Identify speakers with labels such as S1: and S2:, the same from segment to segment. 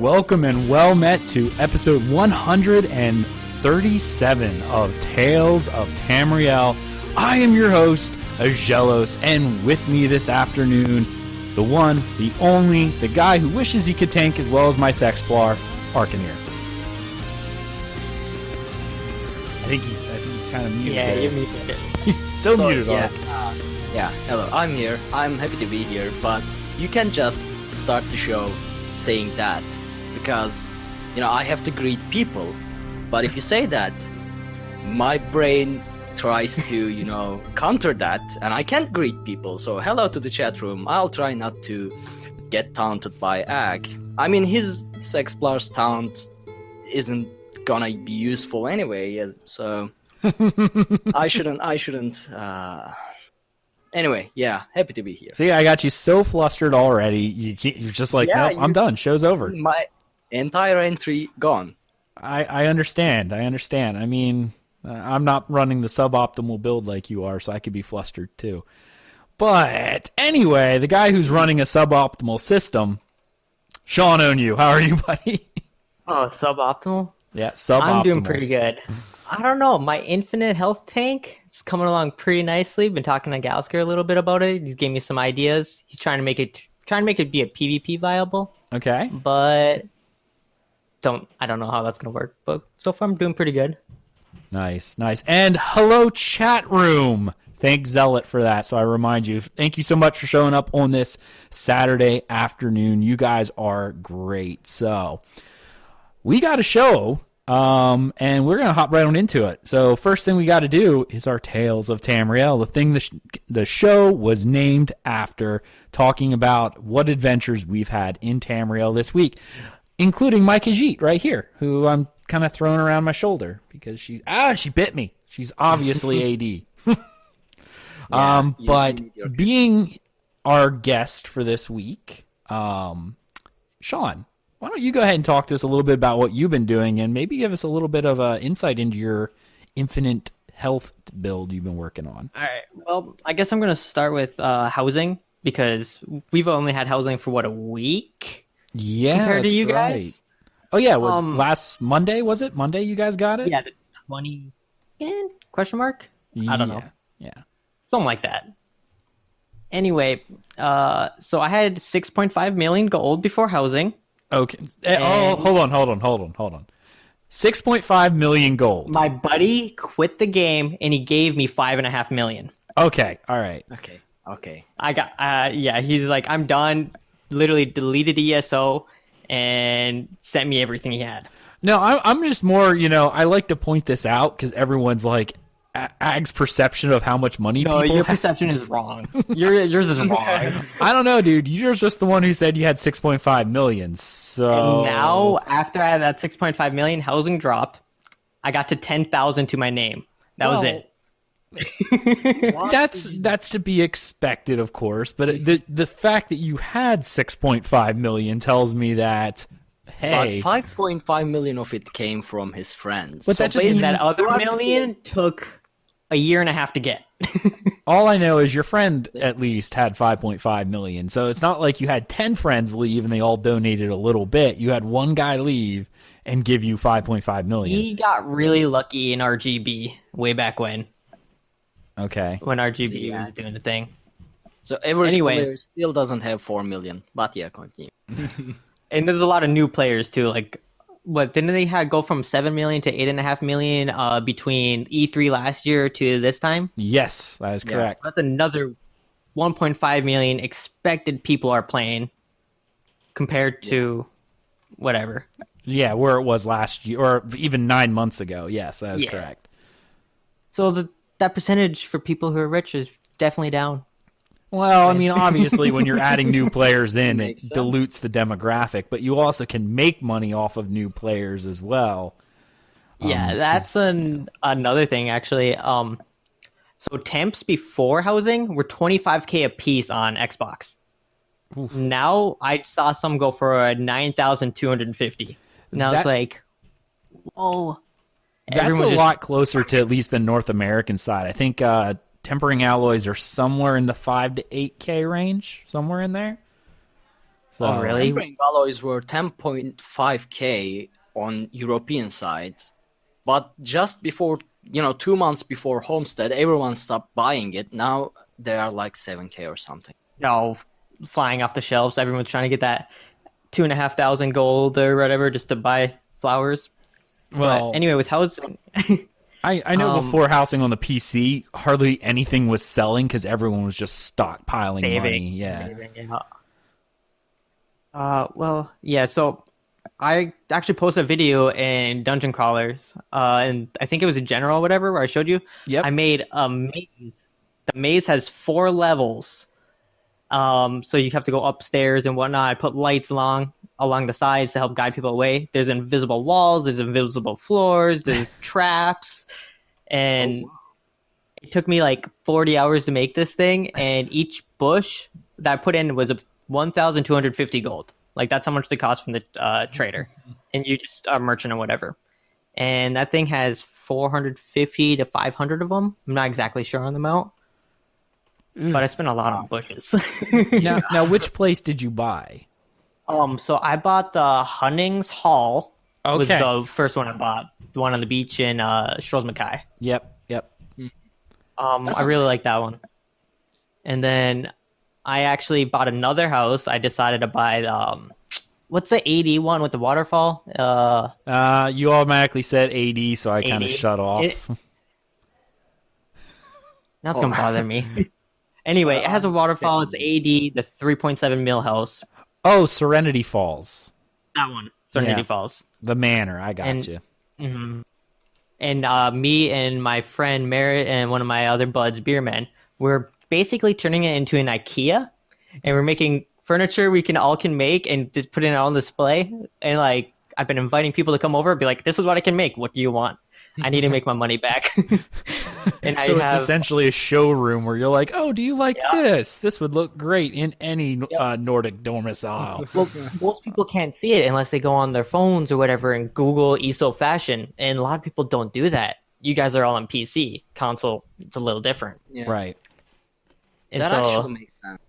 S1: Welcome and well met to episode 137 of Tales of Tamriel. I am your host, Aggelos, and with me this afternoon, the one, the only, the guy who wishes he could tank as well as my Sexplar, Arkhaniir. I think he's kind of muted.
S2: Yeah, you're muted.
S1: Still muted,
S2: yeah,
S1: Ark.
S2: hello, I'm here. I'm happy to be here, but you can just start the show saying that, because, I have to greet people, but if you say that, my brain tries to, counter that, and I can't greet people. So hello to the chat room. I'll try not to get taunted by Ag. I mean, his Sexplar's taunt isn't gonna be useful anyway, so I shouldn't. Anyway, yeah, happy to be here.
S1: See, I got you so flustered already. You're just like, nope, I'm done. Show's over.
S2: My entire entry gone.
S1: I understand. I mean, I'm not running the suboptimal build like you are, so I could be flustered too. But anyway, the guy who's running a suboptimal system, Shawnownu, how are you, buddy?
S3: Oh, suboptimal?
S1: Yeah, suboptimal.
S3: I'm doing pretty good. I don't know. My infinite health tank is coming along pretty nicely. Been talking to Galsker a little bit about it. He's gave me some ideas. He's trying to make it be a PvP viable.
S1: Okay.
S3: But I don't know how that's gonna work. But so far I'm doing pretty good.
S1: Nice. And hello, chat room. Thank Zealot for that. So I remind you, thank you so much for showing up on this Saturday afternoon. You guys are great. So we got a show. And we're going to hop right on into it. So first thing we got to do is our Tales of Tamriel, the thing the show was named after, talking about what adventures we've had in Tamriel this week, including my Khajiit right here, who I'm kind of throwing around my shoulder because she bit me. She's obviously AD. But being our guest for this week, Sean, why don't you go ahead and talk to us a little bit about what you've been doing and maybe give us a little bit of insight into your infinite health build you've been working on.
S3: All right. Well, I guess I'm going to start with housing, because we've only had housing for, a week?
S1: Yeah,
S3: compared to you
S1: right.
S3: guys?
S1: Oh, yeah. It was last Monday, was it? Monday you guys got it?
S3: Yeah, the 20... Question mark? I don't know.
S1: Yeah.
S3: Something like that. Anyway, so I had 6.5 million gold before housing.
S1: Okay. Hold on. 6.5 million gold.
S3: My buddy quit the game and he gave me 5.5 million.
S1: Okay. All right.
S2: Okay.
S3: I got, he's like, I'm done. Literally deleted ESO and sent me everything he had.
S1: No, I'm just more, I like to point this out because everyone's like, Ag's perception of how much money people
S3: your
S1: have.
S3: perception is wrong. Yours is wrong.
S1: I don't know, dude. You're just the one who said you had 6.5 million. So
S3: And now, after I had that 6.5 million, housing dropped. I got to 10,000 to my name. That was it.
S1: That's to be expected, of course. But the fact that you had 6.5 million tells me that, hey,
S2: but 5.5 million of it came from his friends.
S1: But
S2: so
S1: that just means
S3: that other million took a year and a half to get.
S1: all I know is your friend at least had 5.5 million. So it's not like you had 10 friends leave and they all donated a little bit. You had one guy leave and give you 5.5 million.
S3: He got really lucky in RGB way back when.
S1: Okay.
S3: When RGB was doing the thing.
S2: So every player still doesn't have 4 million. But yeah, continue.
S3: And there's a lot of new players too. Like, didn't they go from 7 million to 8.5 million between E3 last year to this time?
S1: Yes, that is correct.
S3: That's another 1.5 million expected people are playing compared to whatever.
S1: Yeah, where it was last year or even 9 months ago. Yes, that is correct.
S3: So that percentage for people who are rich is definitely down.
S1: Well, I mean, obviously, when you're adding new players in, it
S2: Makes sense.
S1: dilutes the demographic, but you also can make money off of new players as well.
S3: Yeah, that's another thing, actually. So temps before housing were 25K a piece on Xbox.
S1: Oof.
S3: Now I saw some go for 9,250. Now it's like, whoa.
S1: That's a lot closer to at least the North American side. I think tempering alloys are somewhere in the 5 to 8K range, somewhere in there. So,
S3: Oh, really?
S2: Tempering alloys were 10.5k on European side, but just before 2 months before Homestead, everyone stopped buying it. Now they are like 7k or something.
S3: No, flying off the shelves. Everyone's trying to get that 2,500 gold or whatever just to buy flowers.
S1: well,
S3: But anyway, with housing,
S1: I know before housing on the PC, hardly anything was selling because everyone was just stockpiling money. Yeah.
S3: Well, yeah. So I actually posted a video in Dungeon Crawlers, and I think it was a general or whatever where I showed you.
S1: Yep.
S3: I made a maze. The maze has 4 levels. So you have to go upstairs and whatnot. I put lights along the sides to help guide people away. There's invisible walls, there's invisible floors, there's traps, and it took me like 40 hours to make this thing. And each bush that I put in was 1,250 gold. Like that's how much they cost from the trader, and you just a merchant or whatever. And that thing has 450 to 500 of them. I'm not exactly sure on the amount. But I spent a lot on bushes.
S1: Now, which place did you buy?
S3: So I bought the Hunnings Hall. Was
S1: Okay.
S3: the first one I bought. The one on the beach in Shrosmakai.
S1: Yep.
S3: I really like that one. And then I actually bought another house. I decided to buy what's the 80 one with the waterfall?
S1: You automatically said AD, so I kind of
S3: 80.
S1: shut off.
S3: Now it's gonna bother me. Anyway, it has a waterfall. It's AD, the 3.7 mil house.
S1: Oh, Serenity Falls.
S3: That one, Serenity
S1: Yeah.
S3: Falls.
S1: The manor. I got
S3: And-
S1: you.
S3: And me and my friend Merritt and one of my other buds, Beerman, we're basically turning it into an IKEA, and we're making furniture we all can make and just putting it on display. And like I've been inviting people to come over and be like, "This is what I can make. What do you want? I need to make my money back." And
S1: So it's essentially a showroom where you're like, oh, do you like this? This would look great in any Nordic domicile.
S3: well, most people can't see it unless they go on their phones or whatever and Google ESO fashion, and a lot of people don't do that. You guys are all on PC. Console, it's a little different.
S2: Yeah.
S1: Right.
S3: And
S2: That
S3: so,
S2: actually makes sense.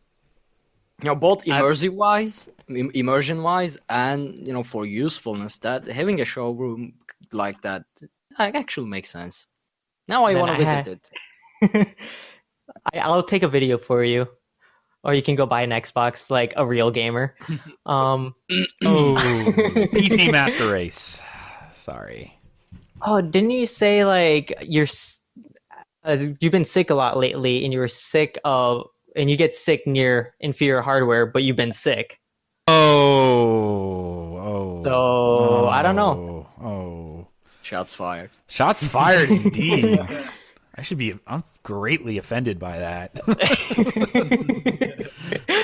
S2: Both immersion wise, and for usefulness, that having a showroom like that actually makes sense. Now I
S3: Then
S2: want to
S3: I
S2: visit
S3: had-
S2: it.
S3: I'll take a video for you, or you can go buy an Xbox like a real gamer.
S1: Oh, PC Master Race. Sorry.
S3: Oh, didn't you say like you've been sick a lot lately, and you were sick of, and you get sick near inferior hardware, but you've been sick. So, I don't know.
S1: Oh.
S2: Shots fired.
S1: Shots fired indeed. I'm greatly offended by that.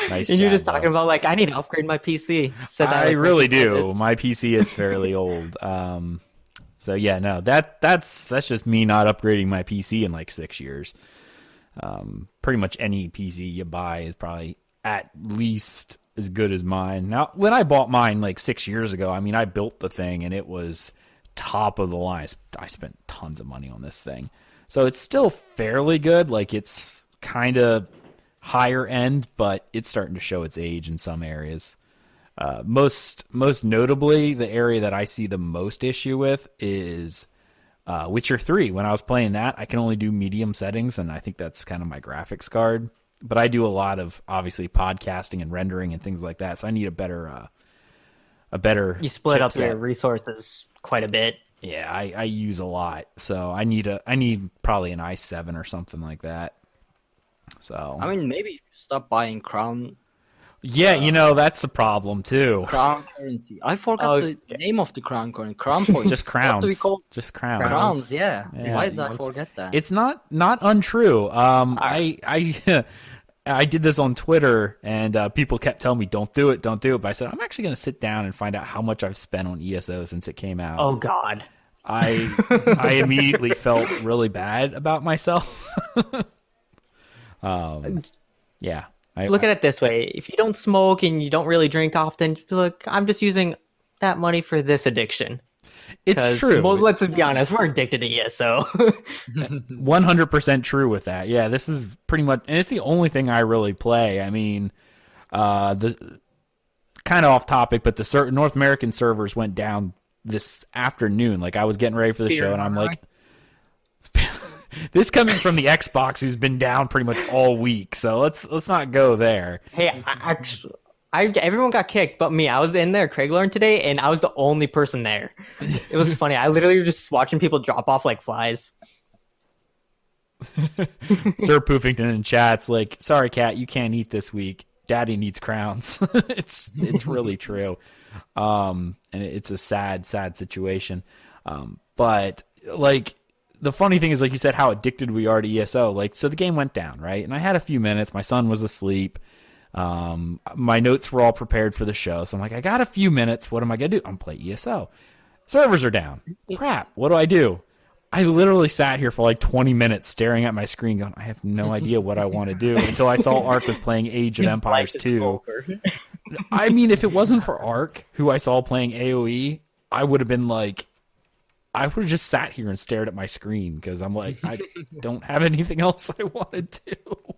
S1: Nice
S3: And you're
S1: job,
S3: just talking
S1: though.
S3: about like I need to upgrade my PC. Said that,
S1: I
S3: like,
S1: really
S3: right before
S1: do.
S3: this.
S1: My PC is fairly old. So yeah, no, that's just me not upgrading my PC in like 6 years. Pretty much any PC you buy is probably at least as good as mine. Now, when I bought mine like 6 years ago, I mean, I built the thing and it was top of the line. I spent tons of money on this thing. So it's still fairly good. Like it's kind of higher end, but it's starting to show its age in some areas. Most notably, the area that I see the most issue with is Witcher 3. When I was playing that, I can only do medium settings, and I think that's kind of my graphics card. But I do a lot of, obviously, podcasting and rendering and things like that, so I need a better
S3: You split up
S1: chipset.
S3: your resources quite a bit.
S1: Yeah, I use a lot, so I need probably an i7 or something like that. So
S2: I mean, maybe you stop buying crown
S1: yeah, that's a problem too.
S2: currency. I forgot the name of the crown currency. Crown points.
S1: Just crowns.
S2: What do we call
S1: Just crowns.
S2: crowns? Yeah.
S1: Yeah.
S2: Why did I forget that?
S1: It's not untrue. I did this on Twitter, and people kept telling me, don't do it. But I said, I'm actually going to sit down and find out how much I've spent on ESO since it came out.
S3: Oh God.
S1: I immediately felt really bad about myself. Yeah.
S3: Look at it this way: if you don't smoke and you don't really drink often, look, I'm just using that money for this addiction.
S1: It's true.
S3: Well, let's just be honest, we're addicted to ESO.
S1: 100% true with that. Yeah, this is pretty much, and it's the only thing I really play. I mean, kind of off topic, but the North American servers went down this afternoon. Like I was getting ready for the show, and I'm like, this coming from the Xbox, who's been down pretty much all week. So let's not go there.
S3: Hey, everyone got kicked but me. I was in there Craiglorn today, and I was the only person there. It was funny. I literally was just watching people drop off like flies.
S1: Sir Poofington in chat's like, sorry, Cat, you can't eat this week. Daddy needs crowns. It's really true. And it's a sad situation. But like the funny thing is, like you said, how addicted we are to ESO. Like, so the game went down, right? And I had a few minutes. My son was asleep. My notes were all prepared for the show. So I'm like, I got a few minutes. What am I going to do? I'm going to play ESO. Servers are down. Crap. What do? I literally sat here for like 20 minutes staring at my screen going, I have no idea what I want to do until I saw Ark was playing Age of Empires 2. I mean, if it wasn't for Ark, who I saw playing AoE, I would have been like, I would have just sat here and stared at my screen because I'm like, I don't have anything else I want to do.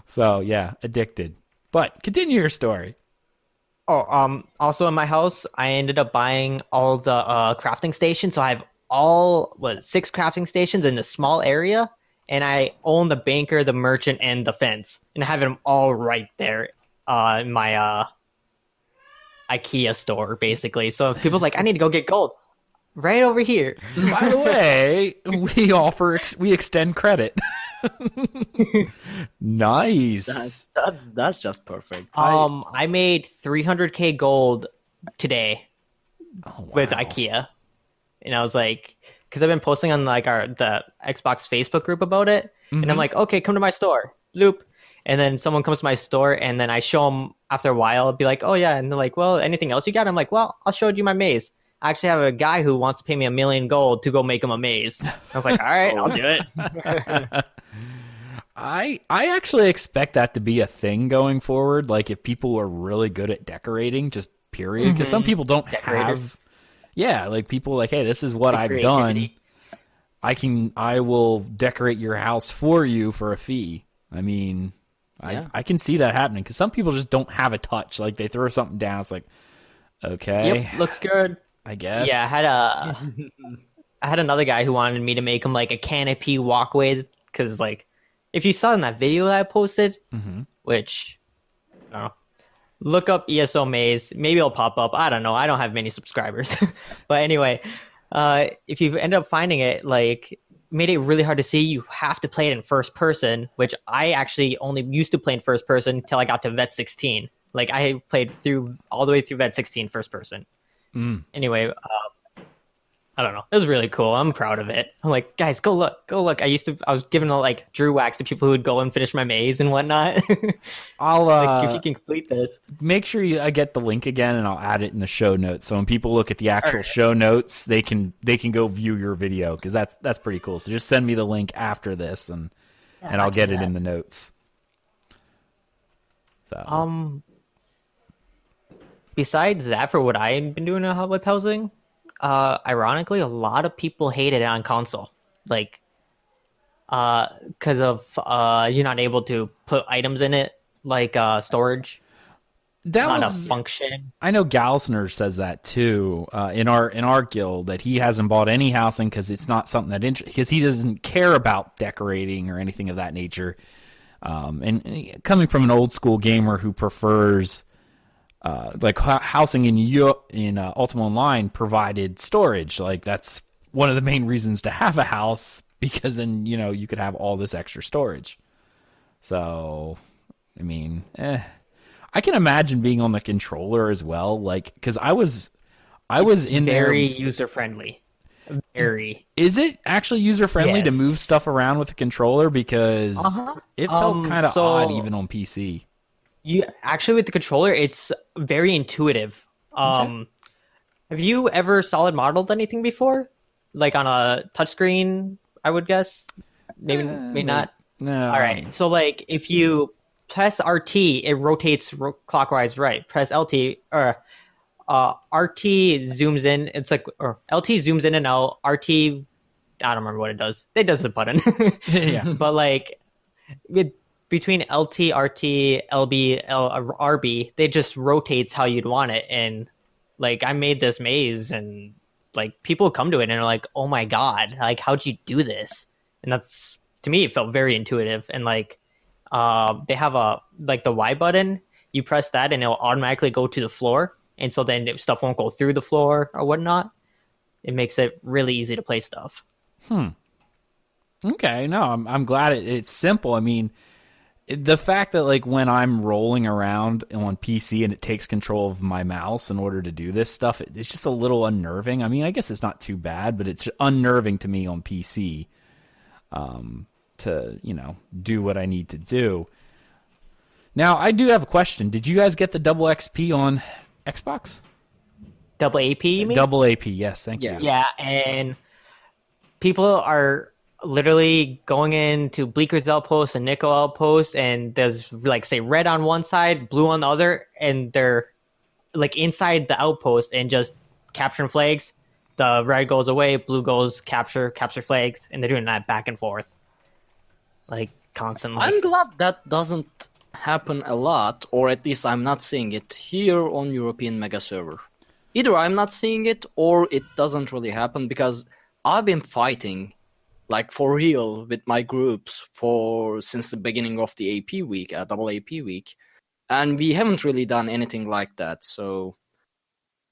S1: So, yeah, addicted. But continue your story.
S3: Also in my house, I ended up buying all the crafting stations. So I have 6 crafting stations in a small area, and I own the banker, the merchant, and the fence, and I have them all right there in my IKEA store, basically. So if people's like, I need to go get gold, right over here.
S1: By the way, we extend credit. Nice.
S2: That's just perfect.
S3: I made 300k gold today with
S1: Wow.
S3: IKEA. And I was like, because I've been posting on like the Xbox Facebook group about it, and I'm like, okay, come to my store, loop. And then someone comes to my store, and then I show them after a while, I'll be like, oh yeah, and they're like, well, anything else you got? I'm like, well, I'll show you my maze. I actually have a guy who wants to pay me $1 million gold to go make him a maze. I was like, all right, I'll do it.
S1: I actually expect that to be a thing going forward. Like if people are really good at decorating, just period. Because some people don't have. Yeah, like people like, hey, this is what I've done. I will decorate your house for you for a fee. I mean, I can see that happening because some people just don't have a touch. Like they throw something down, it's like, okay,
S3: Yep, looks good.
S1: I guess.
S3: Yeah, I had another guy who wanted me to make him like a canopy walkway because like if you saw in that video that I posted, which I don't know. Look up ESO Maze. Maybe it'll pop up. I don't know. I don't have many subscribers. But anyway, if you end up finding it, like, made it really hard to see. You have to play it in first person, which I actually only used to play in first person until I got to Vet 16. Like, I played all the way through Vet 16 first person. Anyway, I don't know. It was really cool. I'm proud of it. I'm like, guys, go look. I was giving like Drew wax to people who would go and finish my maze and whatnot.
S1: I'll
S3: like, if you can complete this,
S1: make sure I get the link again, and I'll add it in the show notes. So when people look at the actual show notes, they can go view your video because that's pretty cool. So just send me the link after this, and I'll get it in the notes. So
S3: besides that, for what I've been doing with housing. Ironically, a lot of people hated it on console, like, because of you're not able to put items in it, like storage.
S1: That
S3: not
S1: was
S3: a function.
S1: I know Galsner says that too in our guild, that he hasn't bought any housing because it's not something that because he doesn't care about decorating or anything of that nature. And coming from an old school gamer who prefers. Like housing in Ultima Online provided storage. Like that's one of the main reasons to have a house, because then you could have all this extra storage. So, I mean, I can imagine being on the controller as well. Like, because I was in there.
S3: Very user friendly. Very.
S1: Is it actually user friendly to move stuff around with the controller? Because it felt kind of odd even on PC.
S3: Actually, with the controller, it's very intuitive. Have you ever solid modeled anything before? Like on a touchscreen, I would guess? Maybe not.
S1: No.
S3: All right. So, like, if you press RT, it rotates clockwise right. Press LT, or RT zooms in. It's like, or LT zooms in and out. RT, I don't remember what it does. It does a button.
S1: Yeah.
S3: But, like, between LT, RT, LB, RB, they just rotates how you'd want it. And like I made this maze, and like people come to it and are like, "Oh my God, like how'd you do this?" And that's to me, it felt very intuitive. And like, they have a like the Y button. You press that, and it'll automatically go to the floor, and so then stuff won't go through the floor or whatnot. It makes it really easy to play stuff.
S1: Okay, no, I'm glad it's simple. I mean, the fact that like when I'm rolling around on PC and it takes control of my mouse in order to do this stuff, it's just a little unnerving. I mean, I guess it's not too bad, but it's unnerving to me on PC to, do what I need to do. Now, I do have a question. Did you guys get the double XP on Xbox?
S3: Double AP, you mean?
S1: Double AP, yes, thank
S2: Yeah.
S1: you.
S3: Yeah, and people are literally going into Bleaker's outpost and Nickel outpost, and there's like say red on one side, blue on the other, and they're like inside the outpost and just capturing flags. The red goes away, blue goes capture flags, and they're doing that back and forth, like constantly.
S2: I'm glad that doesn't happen a lot, or at least I'm not seeing it here on European Mega Server. Either I'm not seeing it, or it doesn't really happen, because I've been fighting, like for real, with my groups since the beginning of the AP week, double AP week, and we haven't really done anything like that. So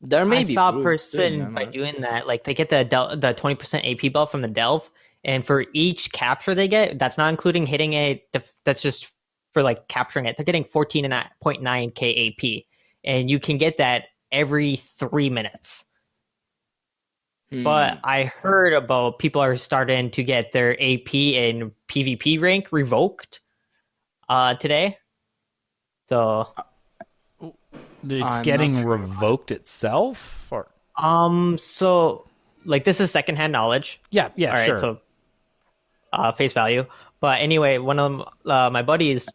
S2: there may
S3: I
S2: be
S3: saw a
S2: groups doing
S3: person by
S2: that.
S3: doing that, like they get the 20% AP buff from the Delve, and for each capture they get, that's not including hitting it. That's just for like capturing it. They're getting 14.9k AP, and you can get that every 3 minutes. But I heard about people are starting to get their AP and PvP rank revoked today. So
S1: It's
S2: I'm
S1: getting
S2: not sure.
S1: revoked itself? Or...
S3: so like this is secondhand knowledge.
S1: Yeah,
S3: All right,
S1: sure.
S3: so face value. But anyway, one of my buddies,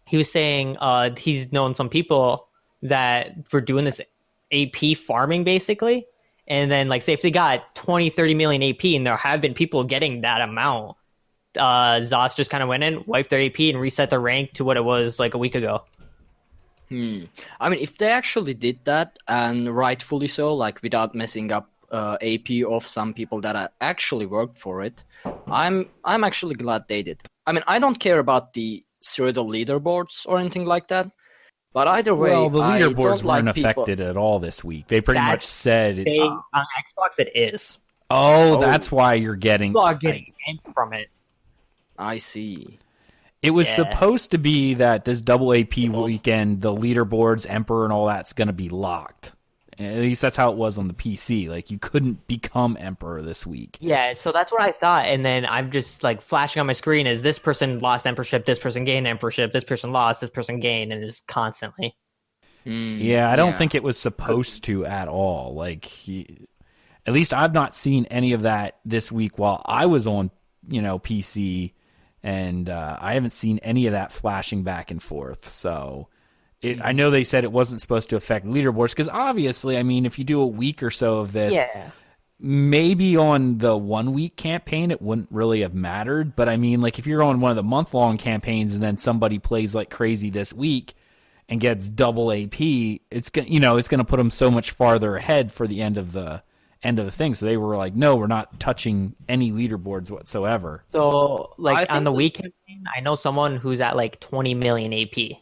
S3: he was saying he's known some people that for doing this AP farming basically, and then like say if they got 20, 30 million AP, and there have been people getting that amount, Zos just kind of went in, wiped their AP, and reset their rank to what it was like a week ago.
S2: I mean, if they actually did that, and rightfully so, like without messing up AP of some people that actually worked for it, I'm actually glad they did. I mean, I don't care about the pseudo leaderboards or anything like that, but either way,
S1: Well, the
S2: I
S1: leaderboards
S2: don't
S1: weren't
S2: like people.
S1: affected at all this week. They pretty much
S3: That's
S1: said it's.
S3: on Xbox it is.
S1: Oh, that's why you're getting.
S3: People are getting amped from it.
S2: I see.
S1: It was
S3: Yeah.
S1: supposed to be that this double AP weekend, the leaderboards, Emperor, and all that's going to be locked. At least that's how it was on the PC. Like, you couldn't become Emperor this week.
S3: Yeah, so that's what I thought, and then I'm just like flashing on my screen as this person lost emperorship, this person gained emperorship, this person lost, this person gained, and it's constantly.
S1: Yeah, I don't think it was supposed to at all. Like, at least I've not seen any of that this week while I was on, PC, and I haven't seen any of that flashing back and forth. So I know they said it wasn't supposed to affect leaderboards because obviously, I mean, if you do a week or so of this,
S3: Yeah.
S1: maybe on the 1 week campaign it wouldn't really have mattered. But I mean, like if you're on one of the month-long campaigns and then somebody plays like crazy this week and gets double AP, it's gonna put them so much farther ahead for the end of the thing. So they were like, no, we're not touching any leaderboards whatsoever.
S3: So like
S2: I
S3: on the
S2: think
S3: week campaign, I know someone who's at like 20 million AP.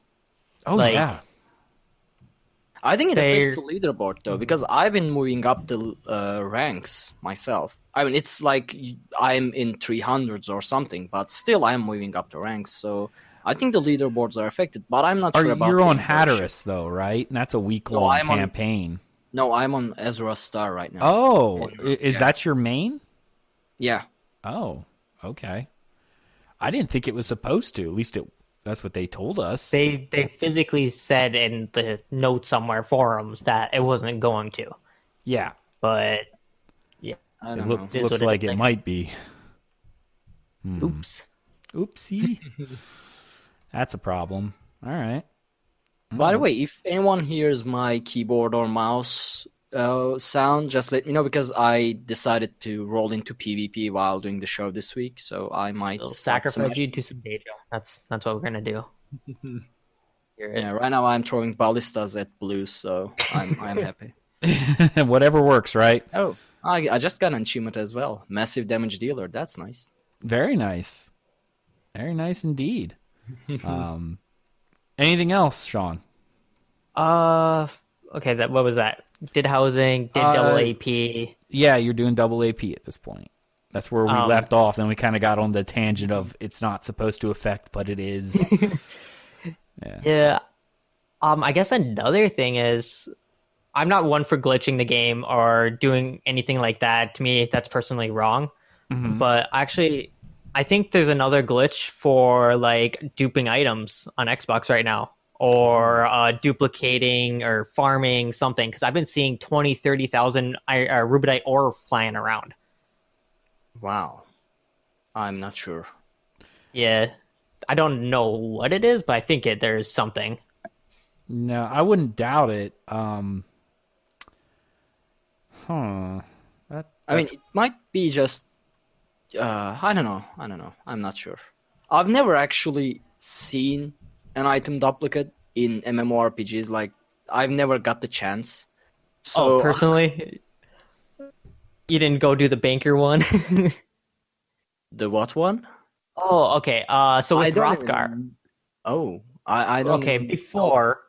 S1: Oh
S3: Like,
S1: yeah.
S2: I think it
S3: They're-
S2: affects the leaderboard though, because I've been moving up the ranks myself. I mean, it's like I'm in 300s or something, but still I'm moving up the ranks. So I think the leaderboards are affected, but I'm not sure about.
S1: You're
S2: the
S1: on
S2: membership.
S1: Hatteras though, right? And that's a week-long
S2: I'm on-
S1: campaign.
S2: No, I'm on Ezra Star right now.
S1: Oh, is that your main?
S2: Yeah.
S1: Oh, okay. I didn't think it was supposed to. At least that's what they told us.
S3: they physically said in the notes somewhere forums that it wasn't going to.
S1: Yeah,
S3: But yeah,
S2: I
S1: it
S2: don't know.
S3: is
S1: looks
S3: what it
S1: like
S3: is.
S1: it might be.
S3: Oops.
S1: Oopsie. That's a problem. All right.
S2: By the way, if anyone hears my keyboard or mouse sound, just let me know because I decided to roll into PvP while doing the show this week, so I might
S3: So
S2: start
S3: sacrifice
S2: smashing.
S3: you to some Deja. That's what we're gonna do. Hear
S2: Yeah,
S3: it.
S2: right now I'm throwing ballistas at blues, so I'm happy.
S1: Whatever works, right?
S2: Oh, I just got an achievement as well. Massive damage dealer. That's nice.
S1: Very nice. Very nice indeed. Um, anything else, Sean?
S3: Uh, okay. That what was that? Did housing? Did double
S1: Uh,
S3: AP?
S1: yeah, you're doing double AP at this point. That's where we
S3: Um,
S1: left off. Then we kind of got on the tangent of it's not supposed to affect, but it is. Yeah.
S3: yeah. I guess another thing is I'm not one for glitching the game or doing anything like that. To me, that's personally wrong.
S1: Hmm.
S3: But actually, I think there's another glitch for like duping items on Xbox right now, or duplicating or farming something. Because I've been seeing 20, 30,000 rubidite ore flying around.
S2: Wow. I'm not sure.
S3: Yeah, I don't know what it is, but I think there's something.
S1: No, I wouldn't doubt it. Huh. That
S2: I mean,
S1: that's
S2: it might be just. I don't know. I don't know. I'm not sure. I've never actually seen an item duplicate in MMORPGs. Like, I've never got the chance.
S3: Oh,
S2: So,
S3: personally, you didn't go do the banker one.
S2: the what one?
S3: Oh, okay. So
S2: I
S3: with
S2: don't
S3: Rothgar,
S2: even. Oh, I don't
S3: okay,
S2: even know that.
S3: before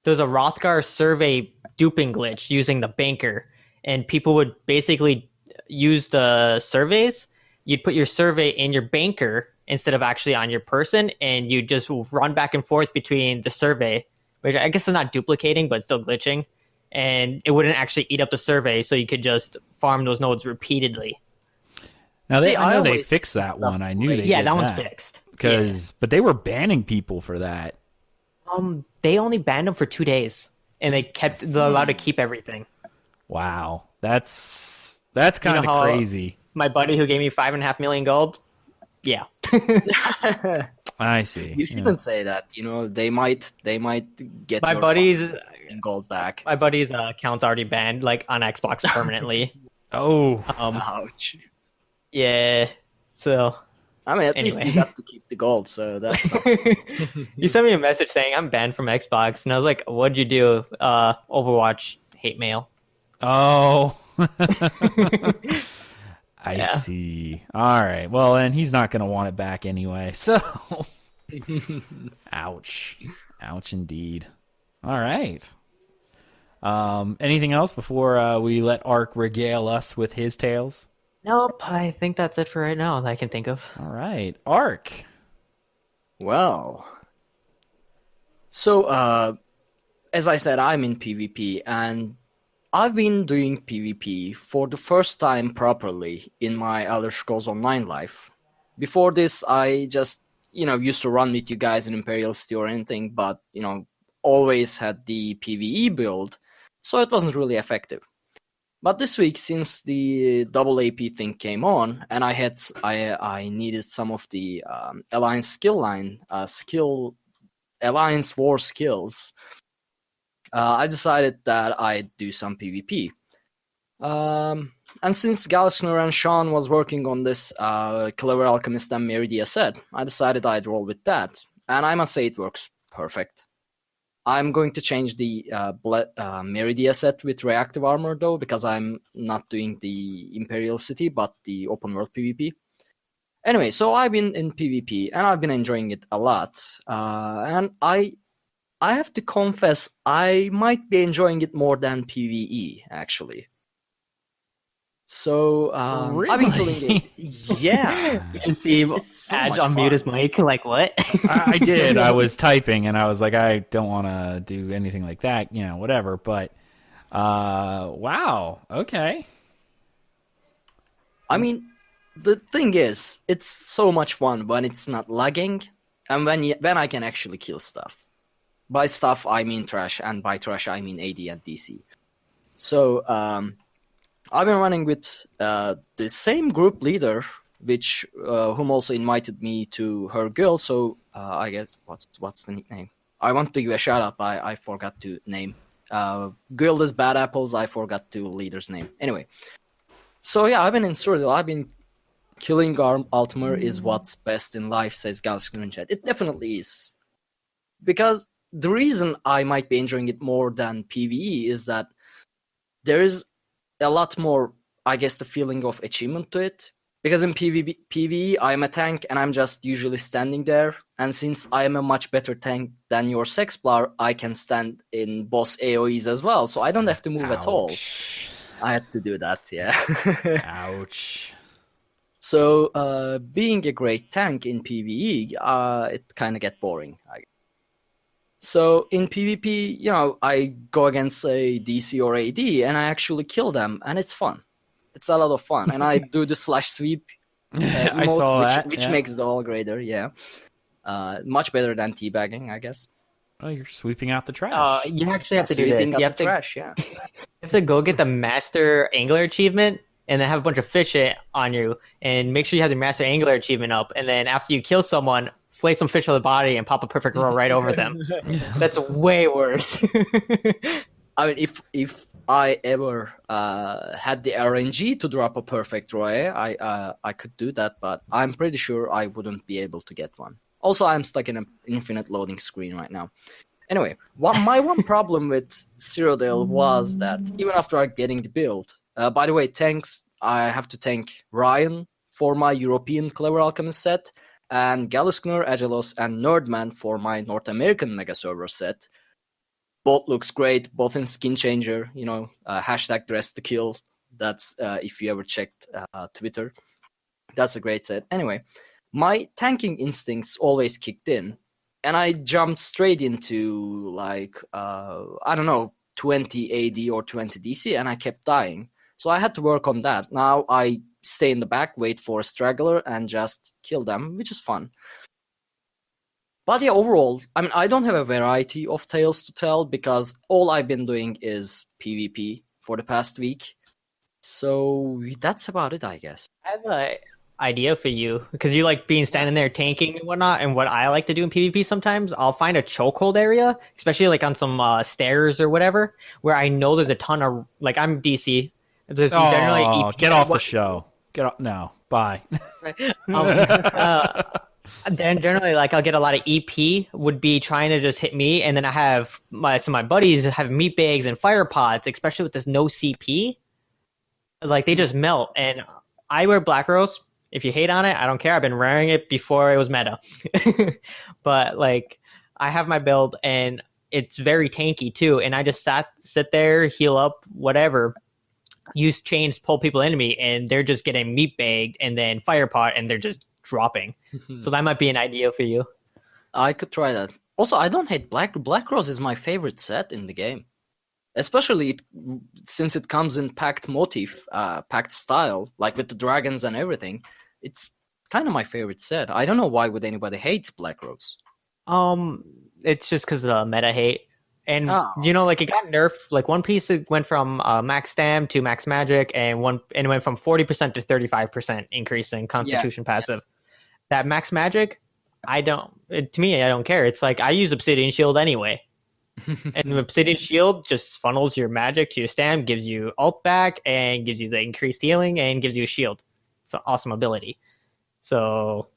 S3: there's a Rothgar survey duping glitch using the banker, and people would basically use the surveys. You'd put your survey in your banker instead of actually on your person, and you just run back and forth between the survey, which I guess is not duplicating, but still glitching. And it wouldn't actually eat up the survey, so you could just farm those nodes repeatedly.
S1: now.
S2: See,
S1: I
S2: I
S1: know they
S2: always did
S1: fixed
S2: the
S1: that
S2: stuff
S1: one. I knew they
S2: late.
S3: Yeah,
S1: did
S3: that one's
S1: that
S3: fixed. Yeah.
S1: but they were banning people for that.
S3: They only banned them for 2 days, and they kept the allowed to keep everything.
S1: Wow, that's
S3: You know
S1: kind of
S3: how
S1: crazy.
S3: my buddy who gave me 5.5 million gold? Yeah.
S1: I see.
S2: You
S1: Yeah.
S2: shouldn't say that. You know, they might get
S3: my
S2: your
S3: buddy's
S2: 5 million gold back.
S3: my buddy's account's already banned, like on Xbox permanently.
S1: Oh,
S2: Ouch.
S3: Yeah. So
S2: I mean, at least you
S3: anyway,
S2: got to keep the gold, so that's something.
S3: he sent me a message saying I'm banned from Xbox, and I was like, "What'd you do?" Overwatch hate mail.
S1: oh. I
S3: Yeah.
S1: see. All right. Well, and he's not going to want it back anyway. So, ouch. Ouch indeed. All right. Anything else before we let Ark regale us with his tales?
S3: Nope. I think that's it for right now that I can think of.
S1: All right. Ark.
S2: Well, so as I said, I'm in PvP, and I've been doing PvP for the first time properly in my Elder Scrolls Online life. Before this, I just, used to run with you guys in Imperial City or anything, but, always had the PvE build, so it wasn't really effective. But this week, since the double AP thing came on, and I needed some of the Alliance Alliance War skills, I decided that I'd do some PvP. And since Galishner and Sean was working on this Clever Alchemist and Meridia set, I decided I'd roll with that. And I must say it works perfect. I'm going to change the Meridia set with reactive armor though, because I'm not doing the Imperial City, but the open world PvP. Anyway, so I've been in PvP, and I've been enjoying it a lot. And I have to confess, I might be enjoying it more than PvE, actually. So, I've been killing it.
S1: Really?
S2: Yeah,
S3: You can see
S2: it's so
S3: Adge
S2: much
S3: unmute his
S2: fun.
S3: mic. Like what?
S1: I did. I was typing and I was like, I don't want to do anything like that, whatever. But, wow. Okay.
S2: I mean, the thing is, it's so much fun when it's not lagging, and when I can actually kill stuff. By stuff, I mean trash, and by trash, I mean AD and DC. So, I've been running with the same group leader, which whom also invited me to her guild. So I guess what's the nickname? I want to give a shout out, but I forgot to name. Guild is Bad Apples. I forgot the leader's name. Anyway, so yeah, I've been in Cyrodiil. I've been killing Altmer is what's best in life, says Galaxy in chat. It definitely is. Because the reason I might be enjoying it more than PvE is that there is a lot more, I guess, the feeling of achievement to it. Because in PvE, I'm a tank and I'm just usually standing there. And since I am a much better tank than your Sexplar, I can stand in boss AoEs as well. So I don't have to move at all. I had to do that, yeah.
S1: Ouch.
S2: So being a great tank in PvE, it kind of get boring. So in PvP, I go against a DC or AD and I actually kill them, and it's fun. It's a lot of fun, and I do the slash sweep emote,
S1: I saw that,
S2: which
S1: yeah.
S2: makes it all greater. Yeah, much better than teabagging, I guess.
S1: Oh, you're sweeping out the trash.
S3: You actually have to do
S2: Sweeping
S3: this.
S2: up
S3: You have
S2: the
S3: to,
S2: trash. Yeah.
S3: you have to go get the Master Angler achievement, and then have a bunch of fish on you, and make sure you have the Master Angler achievement up, and then after you kill someone, flay some fish on the body and pop a perfect roll right over them. That's way worse.
S2: I mean, if I ever had the RNG to drop a perfect Roy, I could do that, but I'm pretty sure I wouldn't be able to get one. Also, I'm stuck in an infinite loading screen right now. Anyway, my one problem with Cyrodiil was that even after getting the build, by the way, thanks, I have to thank Ryan for my European Clever Alchemist set, and Galiskner, Aggelos, and Nerdman for my North American Mega Server set. Both looks great, both in Skin Changer, hashtag Dress to Kill. That's if you ever checked Twitter. That's a great set. Anyway, my tanking instincts always kicked in, and I jumped straight into, I don't know, 20 AD or 20 DC, and I kept dying. So I had to work on that. Now I stay in the back, wait for a straggler, and just kill them, which is fun. But yeah, overall, I mean, I don't have a variety of tales to tell because all I've been doing is PvP for the past week. So that's about it, I guess.
S3: I have an idea for you, because you like being standing there tanking and whatnot, and what I like to do in PvP sometimes, I'll find a chokehold area, especially like on some stairs or whatever, where I know there's a ton of, like, I'm DC. There's generally EP.
S1: Get off the show. Get off. No. Bye.
S3: Then generally, like, I'll get a lot of EP would be trying to just hit me, and then I have some of my buddies have meat bags and fire pods, especially with this no CP. Like, they just melt, and I wear Black Rose. If you hate on it, I don't care. I've been wearing it before it was meta. But like, I have my build, and it's very tanky too, and I just sit there, heal up, whatever. Use chains, pull people into me, and they're just getting meat bagged, and then fire pot, and they're just dropping. So that might be an idea for you.
S2: I could try that. Also, I don't hate Black Rose is my favorite set in the game. Especially since it comes in packed motif, packed style, like with the dragons and everything. It's kind of my favorite set. I don't know why would anybody hate Black Rose.
S3: It's just because of the meta hate. And, like, it got nerfed. Like, one piece, it went from max stam to max magic, and it went from 40% to 35% increase in constitution passive. That max magic, to me, I don't care. It's like, I use Obsidian Shield anyway. And Obsidian Shield just funnels your magic to your stam, gives you ult back, and gives you the increased healing, and gives you a shield. It's an awesome ability. So,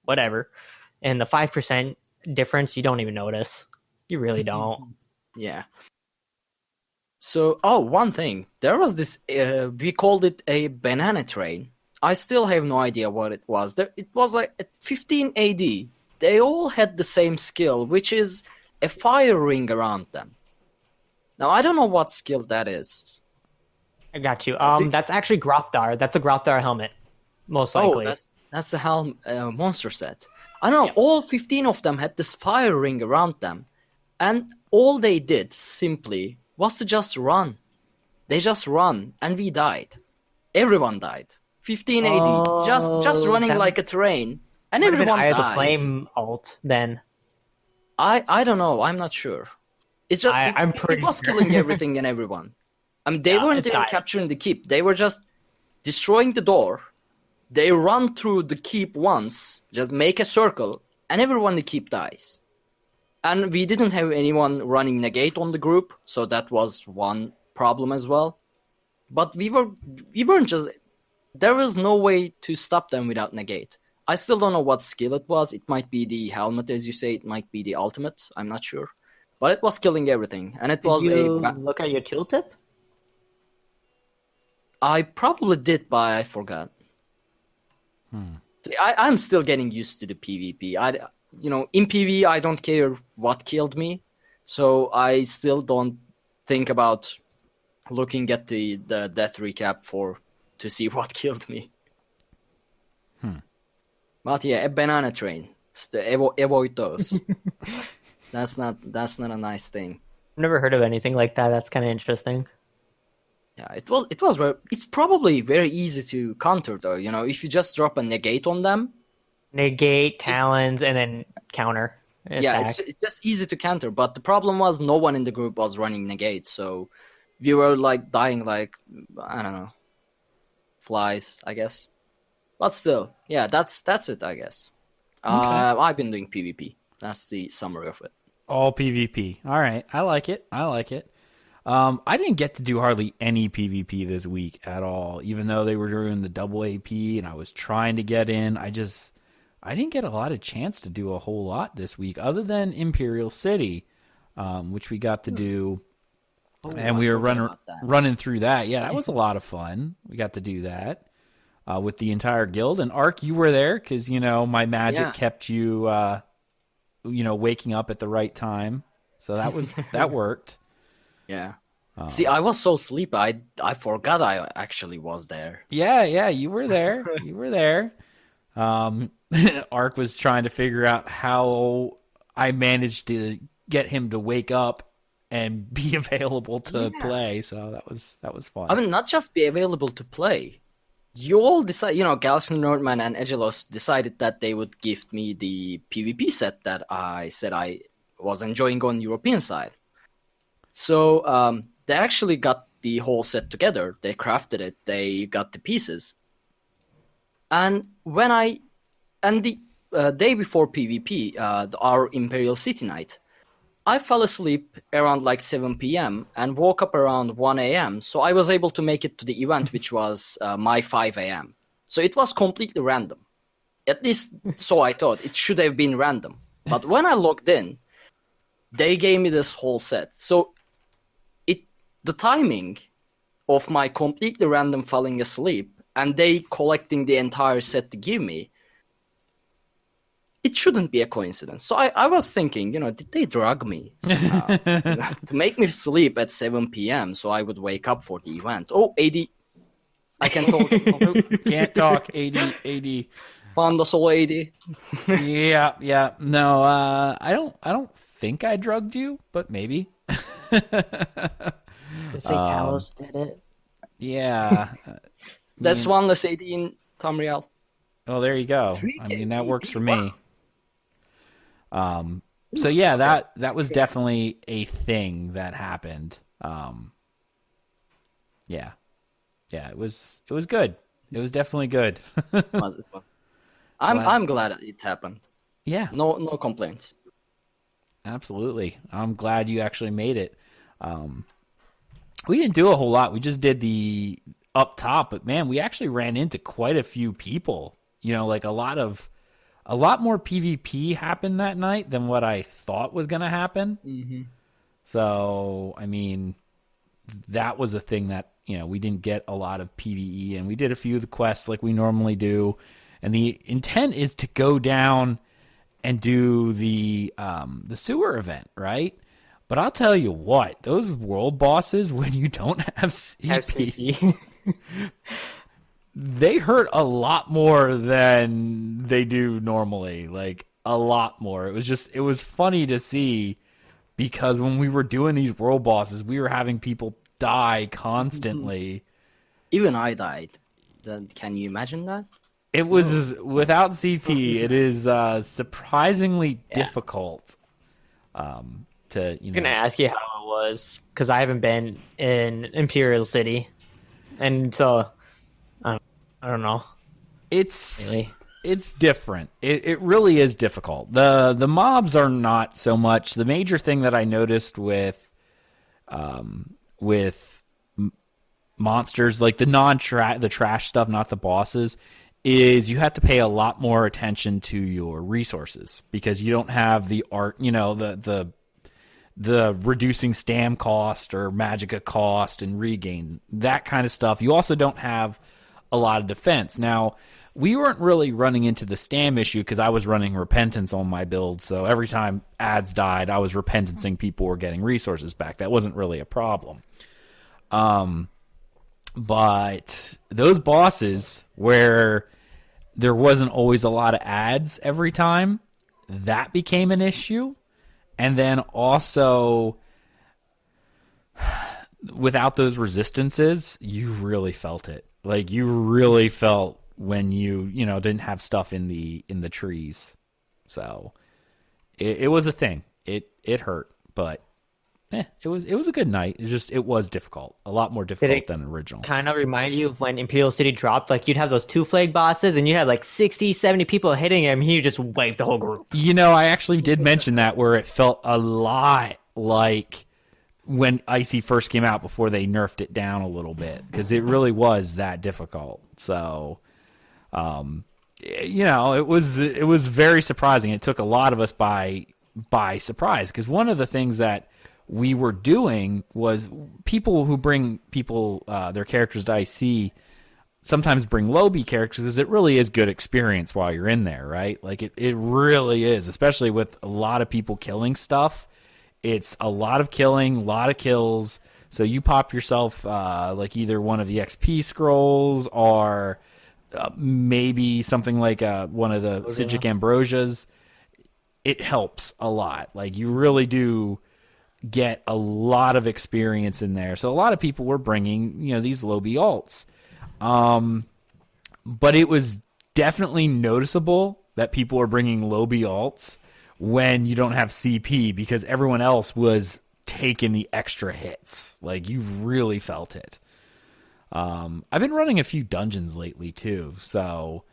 S3: whatever. And the 5% difference, you don't even notice. You really don't.
S2: Yeah. So, one thing. There was this, we called it a banana train. I still have no idea what it was. It was like at 15 AD. They all had the same skill, which is a fire ring around them. Now, I don't know what skill that is.
S3: I got you. That's actually Grothdar. That's a Grothdar helmet, most likely.
S2: Oh, that's the monster set. I don't know. All 15 of them had this fire ring around them. And all they did, simply, was to just run. They just run, and we died. Everyone died. 15 AD, just running like a train, and everyone dies.
S3: I had the flame ult then.
S2: I don't know. I'm not sure. It's just it was killing everything and everyone. I mean, they weren't even capturing the keep. They were just destroying the door. They run through the keep once, just make a circle, and everyone in the keep dies. And we didn't have anyone running negate on the group, so that was one problem as well. But we weren't just, there was no way to stop them without negate. I still don't know what skill it was. It might be the helmet, as you say. It might be the ultimate. I'm not sure. But it was killing everything. And it
S3: Did
S2: was
S3: you look at your tooltip?
S2: I probably did, but I forgot. See, I'm still getting used to the PvP. In PvE, I don't care what killed me. So I still don't think about looking at the death recap to see what killed me. But yeah, a banana train. Avoid those. That's not a nice thing.
S3: I've never heard of anything like that. That's kind of interesting.
S2: Yeah, it's probably very easy to counter though. If you just drop a negate on them.
S3: Negate, talons, and then counter.
S2: Yeah,
S3: Attack.
S2: it's just easy to counter. But the problem was no one in the group was running negate, so we were like dying like, I don't know, flies, I guess. But still, yeah, that's it, I guess.
S1: Okay.
S2: I've been doing PvP. That's the summary of it.
S1: All PvP. All right. I like it. I didn't get to do hardly any PvP this week at all, even though they were doing the double AP and I was trying to get in. I didn't get a lot of chance to do a whole lot this week other than Imperial City, which we got to do. And we were running through that. Yeah, that was a lot of fun. We got to do that with the entire guild. And Ark, you were there because, my magic kept you, waking up at the right time. So that worked.
S2: Yeah. See, I was so sleepy. I forgot I actually was there.
S1: Yeah, you were there. You were there. Ark was trying to figure out how I managed to get him to wake up and be available to play. So that was fun.
S2: I mean, not just be available to play. You all decide, Aggelos and Arkhaiir and Aggelos decided that they would gift me the PvP set that I said I was enjoying on European side. So they actually got the whole set together. They crafted it. They got the pieces. And the day before PvP, our Imperial City night, I fell asleep around like 7 p.m. and woke up around 1 a.m. So I was able to make it to the event, which was my 5 a.m. So it was completely random. At least so I thought. It should have been random. But when I logged in, they gave me this whole set. So the timing of my completely random falling asleep and they collecting the entire set to give me, it shouldn't be a coincidence. So I was thinking, did they drug me somehow to make me sleep at 7 p.m. so I would wake up for the event? Oh, AD. I can talk.
S1: Can't talk. AD.
S2: Found us all AD.
S1: Yeah. No, I don't think I drugged you, but maybe.
S3: I think Alice did it.
S1: Yeah.
S2: That's one less AD in Tamriel.
S1: Oh, there you go. I mean, that works for me. So yeah, that was definitely a thing that happened. Yeah, it was good. It was definitely good.
S2: I'm glad it happened.
S1: Yeah.
S2: No complaints.
S1: Absolutely. I'm glad you actually made it. We didn't do a whole lot. We just did the up top, but man, we actually ran into quite a few people. Like a lot more PvP happened that night than what I thought was going to happen.
S2: Mm-hmm.
S1: So, I mean, that was a thing that, we didn't get a lot of PvE, and we did a few of the quests like we normally do. And the intent is to go down and do the sewer event, right? But I'll tell you what, those world bosses, when you don't have CP, they hurt a lot more than they do normally. Like, a lot more. It was funny to see, because when we were doing these world bosses, we were having people die constantly.
S2: Even I died. Can you imagine that?
S1: It was, without CP, it is surprisingly difficult. I'm
S3: gonna ask you how it was, because I haven't been in Imperial City, and so I don't know.
S1: It's
S3: really.
S1: it's different. It really is difficult. The mobs are not so much. The major thing that I noticed with monsters, like the trash stuff, not the bosses, is you have to pay a lot more attention to your resources because you don't have the art, the reducing stam cost or magicka cost and regain, that kind of stuff. You also don't have a lot of defense. Now, we weren't really running into the stam issue because I was running repentance on my build, so every time ads died, I was repentancing people were getting resources back. That wasn't really a problem. But those bosses where there wasn't always a lot of ads every time, that became an issue. And then also, without those resistances, you really felt it. Like, you really felt when you didn't have stuff in the trees. So it was a thing. It hurt, but it was a good night. It was difficult. A lot more difficult than original.
S3: Kind of remind you of when Imperial City dropped, like you'd have those 2 flag bosses and you had like 60, 70 people hitting him and you just wiped the whole group.
S1: I actually did mention that, where it felt a lot like when Icy first came out before they nerfed it down a little bit, because it really was that difficult. So it was very surprising. It took a lot of us by surprise, because one of the things that we were doing was people who bring their characters to IC sometimes bring low B characters, because it really is good experience while you're in there, right? Like it really is, especially with a lot of people killing stuff. It's a lot of killing, a lot of kills. So you pop yourself like either one of the XP scrolls or maybe something like one of the Psijic Ambrosias. It helps a lot. Like, you really do get a lot of experience in there. So a lot of people were bringing, these low B alts. But it was definitely noticeable that people were bringing low B alts when you don't have CP, because everyone else was taking the extra hits. Like, you really felt it. I've been running a few dungeons lately too, so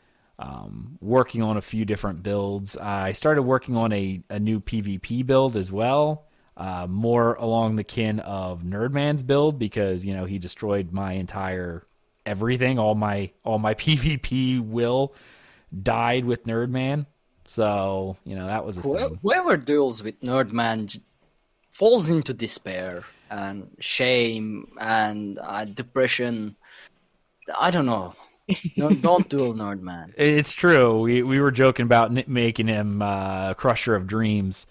S1: working on a few different builds. I started working on a new PvP build as well, more along the kin of Nerdman's build, because he destroyed my entire everything. All my PvP will died with Nerdman. So, that was a thing.
S2: Whoever duels with Nerdman falls into despair and shame and depression. I don't know. No, don't duel Nerdman.
S1: It's true. We were joking about making him Crusher of Dreams.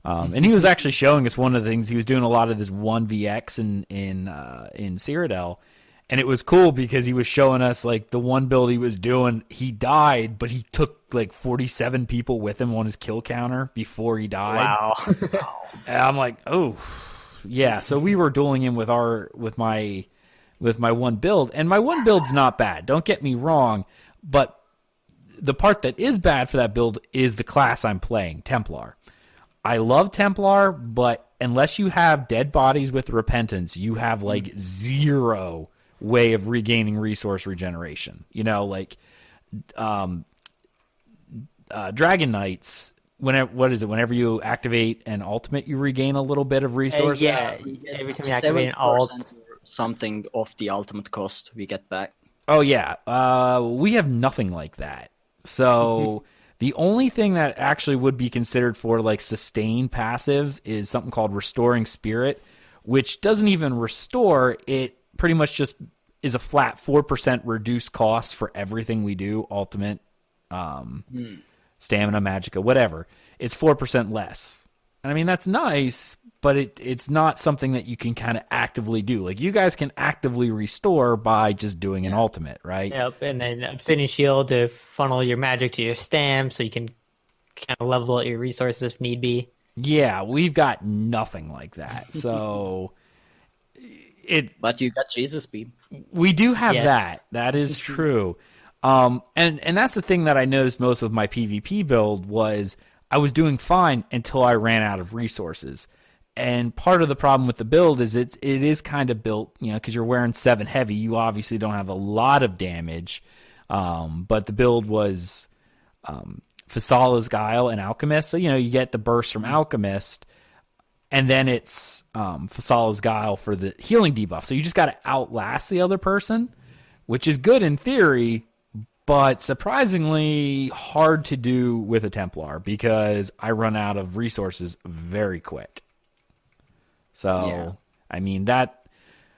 S1: And he was actually showing us one of the things. He was doing a lot of this 1vx in Cyrodiil. And it was cool because he was showing us, like, the one build he was doing, he died, but he took, like, 47 people with him on his kill counter before he died.
S3: Wow.
S1: And I'm like, oh, yeah. So we were dueling him with my one build. And my one build's not bad. Don't get me wrong. But the part that is bad for that build is the class I'm playing, Templar. I love Templar, but unless you have dead bodies with repentance, you have, like, zero way of regaining resource regeneration. Dragon Knights, whenever you activate an ultimate, you regain a little bit of resources.
S3: Yeah, every time you activate an alt,
S2: something of the ultimate cost we get back.
S1: Oh yeah, we have nothing like that. So the only thing that actually would be considered for, like, sustained passives is something called Restoring Spirit, which doesn't even restore it. Pretty much just is a flat 4% reduced cost for everything we do, ultimate, stamina, magicka, whatever. It's 4% less. And I mean, that's nice, but it's not something that you can kind of actively do. Like, you guys can actively restore by just doing an ultimate, right?
S3: Yep, and then Obsidian Shield to funnel your magic to your stam so you can kind of level out your resources if need be.
S1: Yeah, we've got nothing like that. So
S2: But you got Jesus Beam.
S1: We do have that. That is true. And that's the thing that I noticed most with my PvP build was I was doing fine until I ran out of resources. And part of the problem with the build is it is kind of built, because you're wearing 7 heavy. You obviously don't have a lot of damage. But the build was Fasala's Guile and Alchemist. So, you get the burst from Alchemist, and then it's Fasala's Guile for the healing debuff. So you just got to outlast the other person, which is good in theory, but surprisingly hard to do with a Templar because I run out of resources very quick. So, I mean,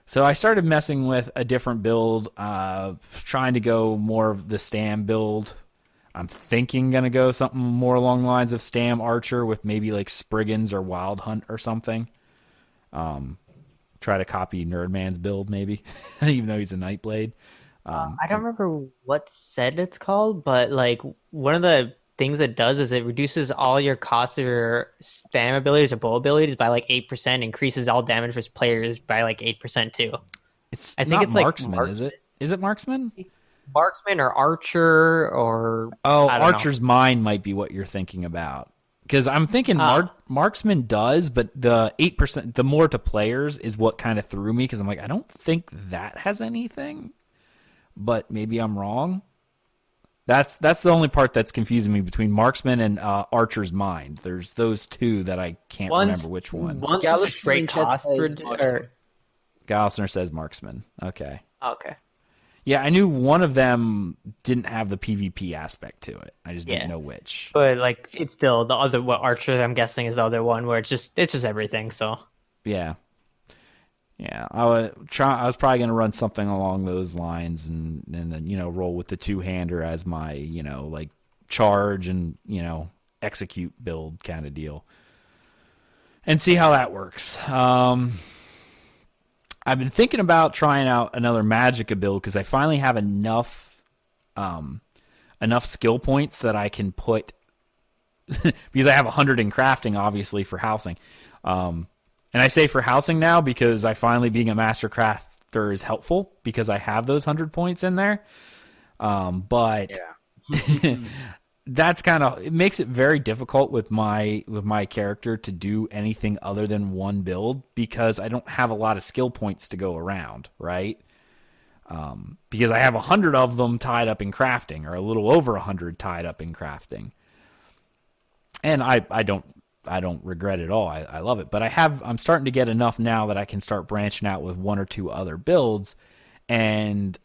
S1: so I started messing with a different build, trying to go more of the Stam build. I'm thinking going to go something more along the lines of Stam Archer with maybe like Spriggans or Wild Hunt or something. Try to copy Nerdman's build maybe, even though he's a Nightblade.
S3: I don't remember what set it's called, but like one of the things it does is it reduces all your cost of your stam abilities or bow abilities by like 8%, increases all damage for players by like 8% too.
S1: I think it's Marksman,
S3: like
S1: is it? Is it Marksman?
S3: Marksman or Archer or
S1: Archer's Mine might be what you're thinking about. Because I'm thinking Marksman does, but the 8%, the more to players is what kind of threw me because I'm like, I don't think that has anything, but maybe I'm wrong. That's the only part that's confusing me between Marksman and Archer's Mind. There's those two that I can't remember which one.
S3: One's
S2: Gallus
S3: just a straight cost
S1: Gallusner says Marksman. Okay.
S3: Okay.
S1: Yeah, I knew one of them didn't have the PvP aspect to it. I just didn't know which.
S3: But like it's still the other Archer I'm guessing is the other one where it's just everything, so.
S1: Yeah. Yeah, I was probably going to run something along those lines and then, roll with the two-hander as my, like charge and, execute build kind of deal. And see how that works. I've been thinking about trying out another Magicka build because I finally have enough skill points that I can put because I have 100 in crafting, obviously, for housing. And I say for housing now because I finally being a master crafter is helpful because I have those 100 points in there. But that's it makes it very difficult with my character to do anything other than one build because I don't have a lot of skill points to go around, right? Because I have 100 of them tied up in crafting or a little over 100 tied up in crafting. And I don't regret it at all. I love it. But I'm starting to get enough now that I can start branching out with one or two other builds. And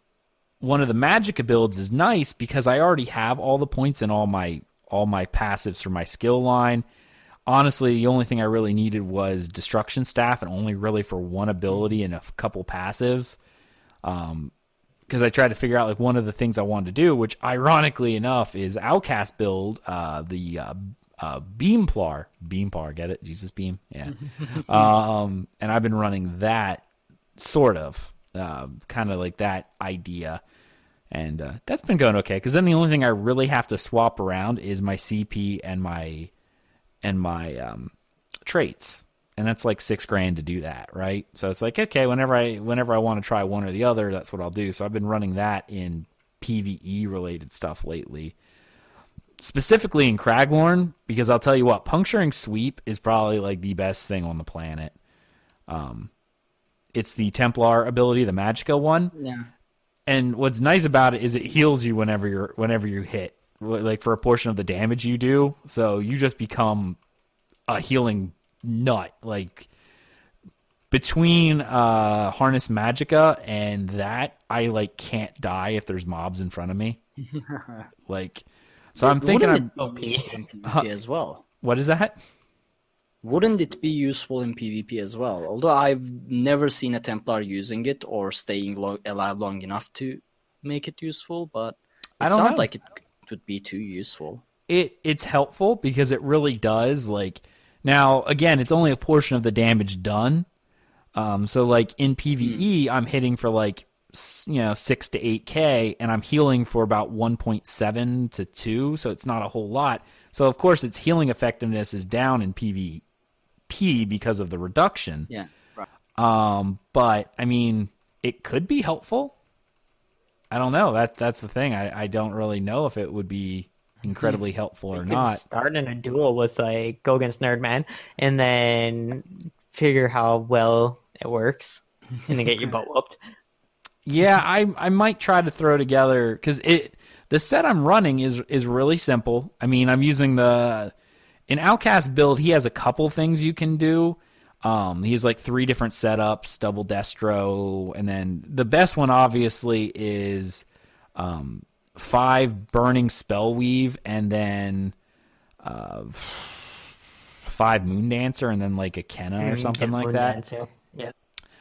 S1: one of the Magicka builds is nice because I already have all the points in all my passives for my skill line. Honestly, the only thing I really needed was Destruction Staff and only really for one ability and a couple passives. Because I tried to figure out like one of the things I wanted to do, which ironically enough is Outcast build, Beamplar, get it? Jesus Beam, yeah. And I've been running that sort of, kind of like that idea, and that's been going okay. Because then the only thing I really have to swap around is my CP and my traits, and that's like $6,000 to do that, right? So it's like okay, whenever I want to try one or the other, that's what I'll do. So I've been running that in PvE related stuff lately. Specifically in Craglorn, because I'll tell you what, Puncturing Sweep is probably like the best thing on the planet. It's the Templar ability, the Magicka one.
S2: Yeah.
S1: And what's nice about it is it heals you whenever you hit, like for a portion of the damage you do. So you just become a healing nut. Like between Harness Magicka and that, I like can't die if there's mobs in front of me. Like. So I'm thinking I'm
S2: OP in PvP as well.
S1: What is that?
S2: Wouldn't it be useful in PvP as well? Although I've never seen a Templar using it or staying alive long enough to make it useful, but it sounds like it would be too useful.
S1: It's helpful because it really does. Like now, again, it's only a portion of the damage done. So like in PvE, I'm hitting for like 6 to 8K, and I'm healing for about 1.7 to 2, so it's not a whole lot. So of course its healing effectiveness is down in PvP because of the reduction.
S2: Yeah. Right.
S1: But I mean, it could be helpful. I don't know. That's the thing. I don't really know if it would be incredibly helpful or not.
S3: Start in a duel with like go against Nerdman and then figure how well it works and then get your butt whooped.
S1: Yeah, I might try to throw together because the The set I'm running is really simple. I mean, I'm using an Outcast build. He has a couple things you can do. He has like 3 different setups, double Destro, and then the best one obviously is 5 Burning Spellweave, and then 5 Moon Dancer, and then like a Kenna or something like that.
S3: Dancer. Yeah.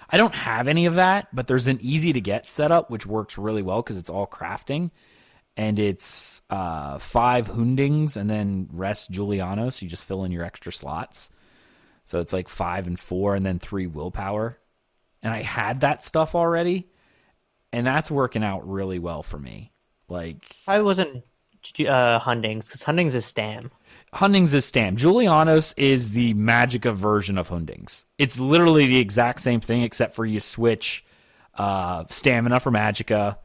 S1: I don't have any of that, but there's an easy to get setup which works really well because it's all crafting, and it's 5 Hundings and then rest Juliano, so you just fill in your extra slots. So it's like 5 and 4 and then 3 willpower. And I had that stuff already, and that's working out really well for me. Like,
S3: I wasn't Hundings, because Hundings is Stam.
S1: Hundings is Stam. Julianos is the Magicka version of Hundings. It's literally the exact same thing, except for you switch stamina for Magicka,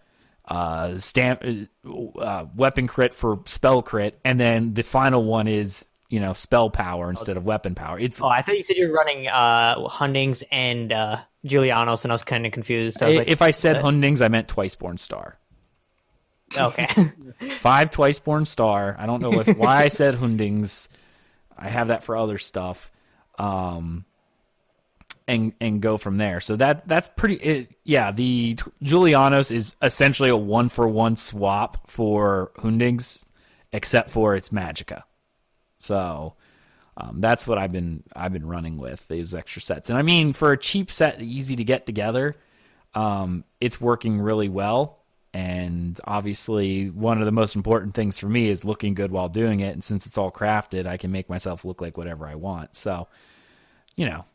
S1: weapon crit for spell crit, and then the final one is spell power instead of weapon power. It's
S3: I thought you said you were running Hundings and Julianos, and I was kind of confused.
S1: If I said Hundings, I meant Twiceborn Star.
S3: Okay.
S1: 5 Twiceborn Star. I don't know why I said Hundings. I have that for other stuff. And go from there. So that's pretty. The Julianos is essentially a 1-for-1 swap for Hundings, except for it's Magicka. So that's what I've been running with, these extra sets. And I mean, for a cheap set, easy to get together, it's working really well. And obviously, one of the most important things for me is looking good while doing it. And since it's all crafted, I can make myself look like whatever I want. So,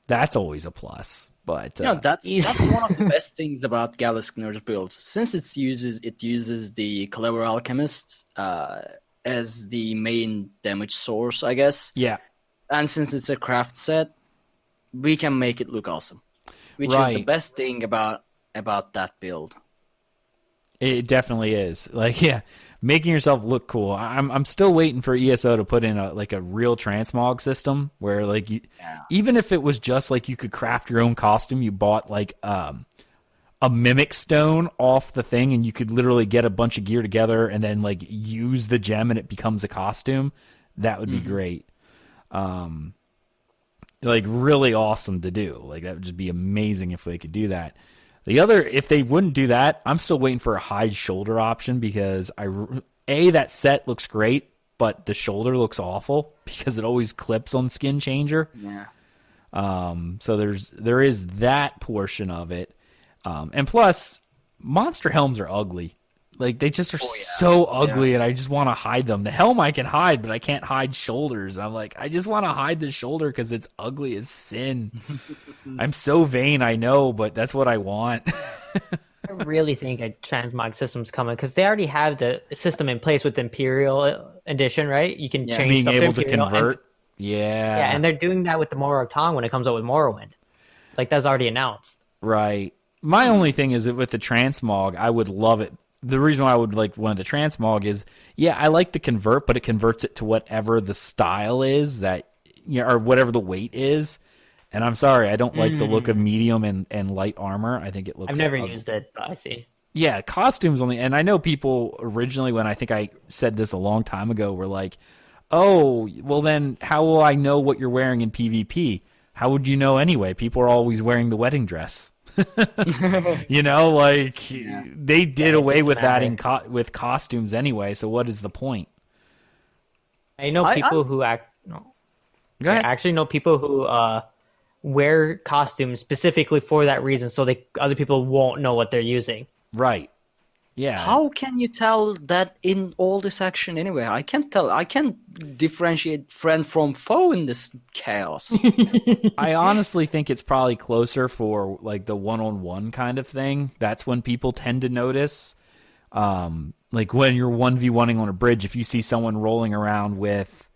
S1: that's always a plus. But
S2: that's one of the best things about Galaskner's build. Since it uses the Clever Alchemist as the main damage source, I guess.
S1: Yeah.
S2: And since it's a craft set, we can make it look awesome. Which is the best thing about that build.
S1: It definitely is. Like, making yourself look cool. I'm still waiting for ESO to put in a real transmog system where even if it was just like you could craft your own costume, you bought like a mimic stone off the thing, and you could literally get a bunch of gear together and then like use the gem and it becomes a costume. That would be great. Really awesome to do. Like, that would just be amazing if they could do that. If they wouldn't do that, I'm still waiting for a hide shoulder option, because that set looks great, but the shoulder looks awful because it always clips on Skin Changer.
S2: Yeah.
S1: So there is that portion of it. And plus, monster helms are ugly. Like, they just are so ugly, and I just want to hide them. The helm I can hide, but I can't hide shoulders. I'm like, I just want to hide the shoulder because it's ugly as sin. I'm so vain, I know, but that's what I want.
S3: I really think a transmog system's coming, because they already have the system in place with the Imperial Edition, right? You can change
S1: being
S3: stuff
S1: able
S3: to
S1: to convert.
S3: Yeah, and they're doing that with the Morag Tong when it comes out with Morrowind. Like, that's already announced.
S1: Right. My only thing is that with the transmog, I would love it. The reason why I would like one of the transmog is, I like the convert, but it converts it to whatever the style is that, or whatever the weight is. And I'm sorry, I don't like the look of medium and light armor. I think it looks.
S3: I've never used it, but I see.
S1: Yeah, costumes only. And I know people originally, when I think I said this a long time ago, were like, oh, well then how will I know what you're wearing in PvP? How would you know anyway? People are always wearing the wedding dress. They did away with that with costumes anyway, so what is the point?
S3: I know people who actually know people who wear costumes specifically for that reason, so other people won't know what they're using.
S1: Right. Yeah.
S2: How can you tell that in all this action anyway? I can't tell. I can't differentiate friend from foe in this chaos.
S1: I honestly think it's probably closer for like the one-on-one kind of thing. That's when people tend to notice. Like when you're 1v1ing on a bridge, if you see someone rolling around with,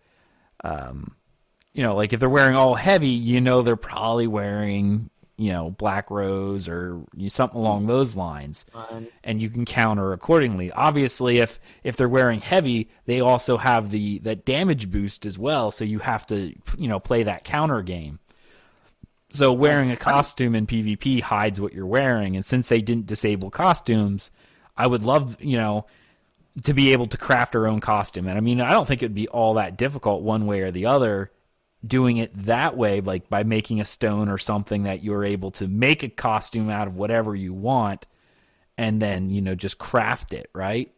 S1: like if they're wearing all heavy, they're probably wearing, Black Rose or something along those lines, and you can counter accordingly. Obviously, if they're wearing heavy, they also have that damage boost as well, so you have to play that counter game. So wearing a costume in PvP hides what you're wearing, and since they didn't disable costumes, I would love to be able to craft our own costume. And I mean, I don't think it'd be all that difficult one way or the other doing it that way, like by making a stone or something that you're able to make a costume out of whatever you want and then, just craft it, right?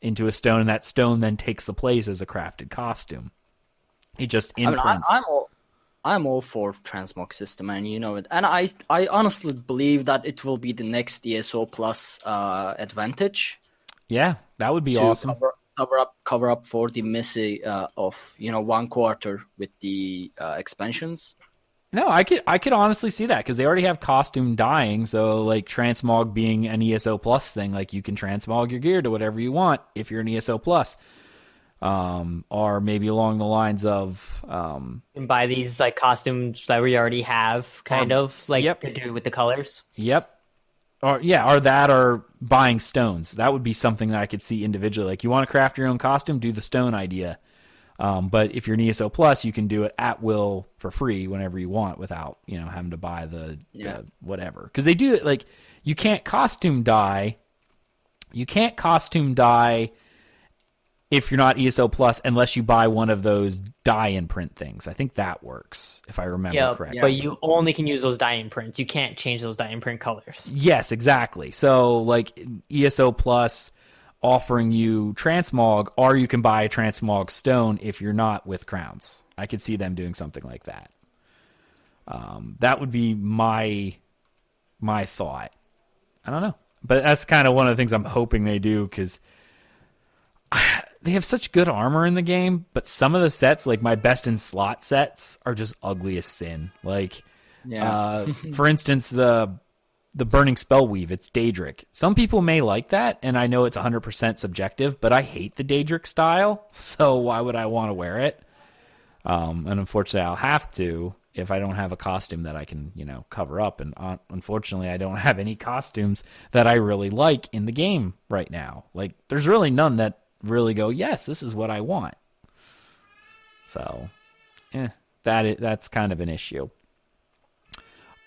S1: Into a stone, and that stone then takes the place as a crafted costume. It just imprints.
S2: I'm all for transmog system, and you know it. And I honestly believe that it will be the next ESO Plus advantage.
S1: Yeah, that would be awesome.
S2: Cover up for the missing of 1/4 with the expansions.
S1: No, I could honestly see that because they already have costume dyeing. So like transmog being an ESO Plus thing, like you can transmog your gear to whatever you want if you're an ESO Plus. Or maybe along the lines of
S3: and buy these like costumes that we already have, kind of like
S1: yep.
S3: they do with the colors.
S1: Yep. Or buying stones. That would be something that I could see individually. Like you want to craft your own costume, do the stone idea. But if you're an ESO Plus, you can do it at will for free whenever you want without having to buy the whatever. Because they do it like you can't costume dye. You can't costume dye if you're not ESO Plus unless you buy one of those dye imprint things. I think that works, if I remember correctly.
S3: But you only can use those dye imprints. You can't change those dye imprint colors.
S1: Yes, exactly. So like ESO Plus offering you transmog, or you can buy a transmog stone if you're not with crowns. I could see them doing something like that. That would be my thought. I don't know. But that's kind of one of the things I'm hoping they do, because they have such good armor in the game, but some of the sets, like my best in slot sets, are just ugly as sin. Like, for instance, the Burning Spell Weave, it's Daedric. Some people may like that, and I know it's 100% subjective, but I hate the Daedric style, so why would I want to wear it? And unfortunately, I'll have to if I don't have a costume that I can, cover up. And unfortunately, I don't have any costumes that I really like in the game right now. Like, there's really none that really go, yes, this is what I want. So, that's kind of an issue.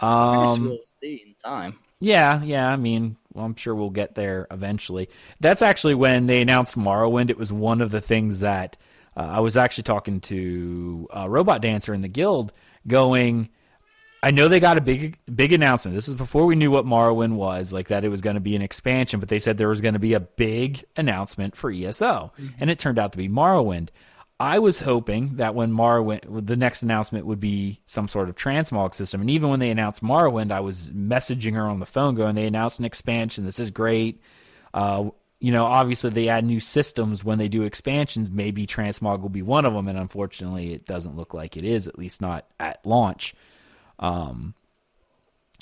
S2: We'll see in time.
S1: Yeah. I mean, I'm sure we'll get there eventually. That's actually when they announced Morrowind. It was one of the things that I was actually talking to Robot Dancer in the guild, going, I know they got a big announcement. This is before we knew what Morrowind was, like that it was going to be an expansion, but they said there was going to be a big announcement for ESO, and it turned out to be Morrowind. I was hoping that when Morrowind, the next announcement would be some sort of transmog system, and even when they announced Morrowind, I was messaging her on the phone going, they announced an expansion, this is great. Obviously they add new systems when they do expansions, maybe transmog will be one of them, and unfortunately it doesn't look like it is, at least not at launch.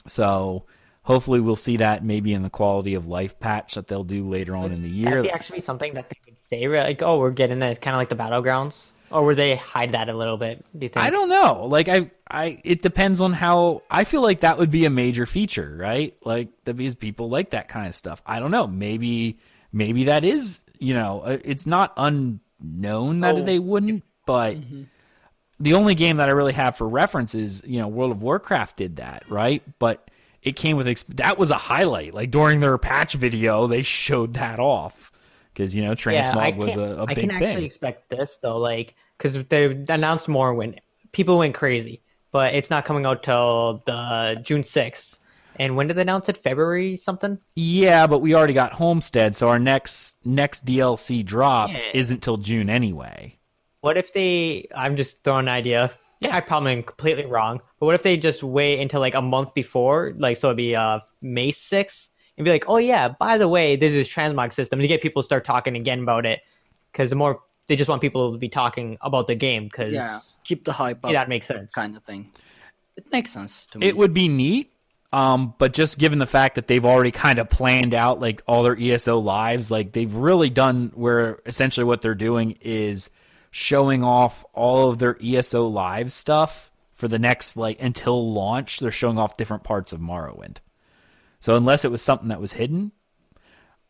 S1: So hopefully we'll see that maybe in the quality of life patch that they'll do later on in the year.
S3: That'd be actually something that they would say, like, oh, we're getting that, kind of like the battlegrounds, or would they hide that a little bit? Do you think?
S1: I don't know. Like it depends on how. I feel like that would be a major feature, right? Like because people like that kind of stuff. I don't know. Maybe that is. It's not unknown that they wouldn't, but. The only game that I really have for reference is, World of Warcraft did that, right? But it came with that was a highlight. Like during their patch video, they showed that off because transmog was a big thing.
S3: I can actually expect this though, like because they announced Morrowind, people went crazy, but it's not coming out till the June 6th. And when did they announce it? February something?
S1: Yeah, but we already got Homestead, so our next DLC drop isn't till June anyway.
S3: What if I'm just throwing an idea. Yeah, I probably am completely wrong. But what if they just wait until like a month before, like so it'd be May 6th, and be like, oh yeah, by the way, there's this transmog system to get people to start talking again about it, because the more they just want people to be talking about the game, because
S2: keep the hype up.
S3: Yeah, that makes sense.
S2: Kind of thing. It makes sense to me.
S1: It would be neat. But just given the fact that they've already kind of planned out like all their ESO lives, like they've really done where essentially what they're doing is showing off all of their ESO live stuff for the next, like, until launch. They're showing off different parts of Morrowind. So unless it was something that was hidden,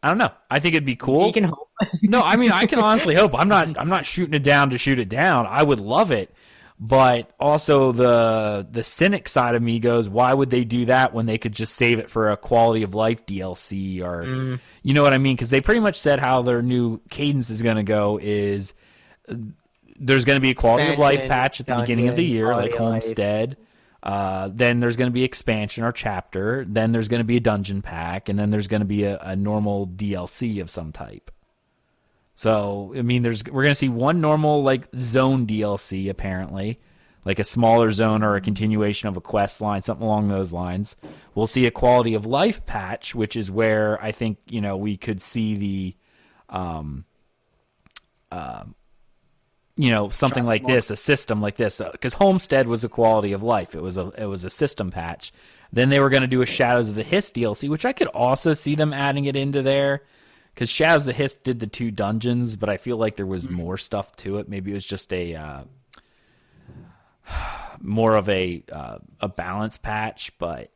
S1: I don't know. I think it'd be cool.
S3: You can hope.
S1: No, I mean, I can honestly hope. I'm not shooting it down to shoot it down. I would love it. But also the cynic side of me goes, why would they do that when they could just save it for a quality of life DLC or, you know what I mean? Because they pretty much said how their new cadence is going to go is there's going to be a quality of life
S3: Expansion,
S1: patch at the beginning of the year,
S3: quality
S1: like
S3: of life.
S1: Homestead. Then there's going to be expansion or chapter. Then there's going to be a dungeon pack, and then there's going to be a normal DLC of some type. So I mean, we're going to see one normal like zone DLC apparently, like a smaller zone or a continuation of a quest line, something along those lines. We'll see a quality of life patch, which is where I think we could see the something like this, a system like this, because Homestead was a quality of life. It was a system patch. Then they were going to do a Shadows of the Hist DLC, which I could also see them adding it into there, because Shadows of the Hist did the 2 dungeons, but I feel like there was more stuff to it. Maybe it was just a more of a balance patch, but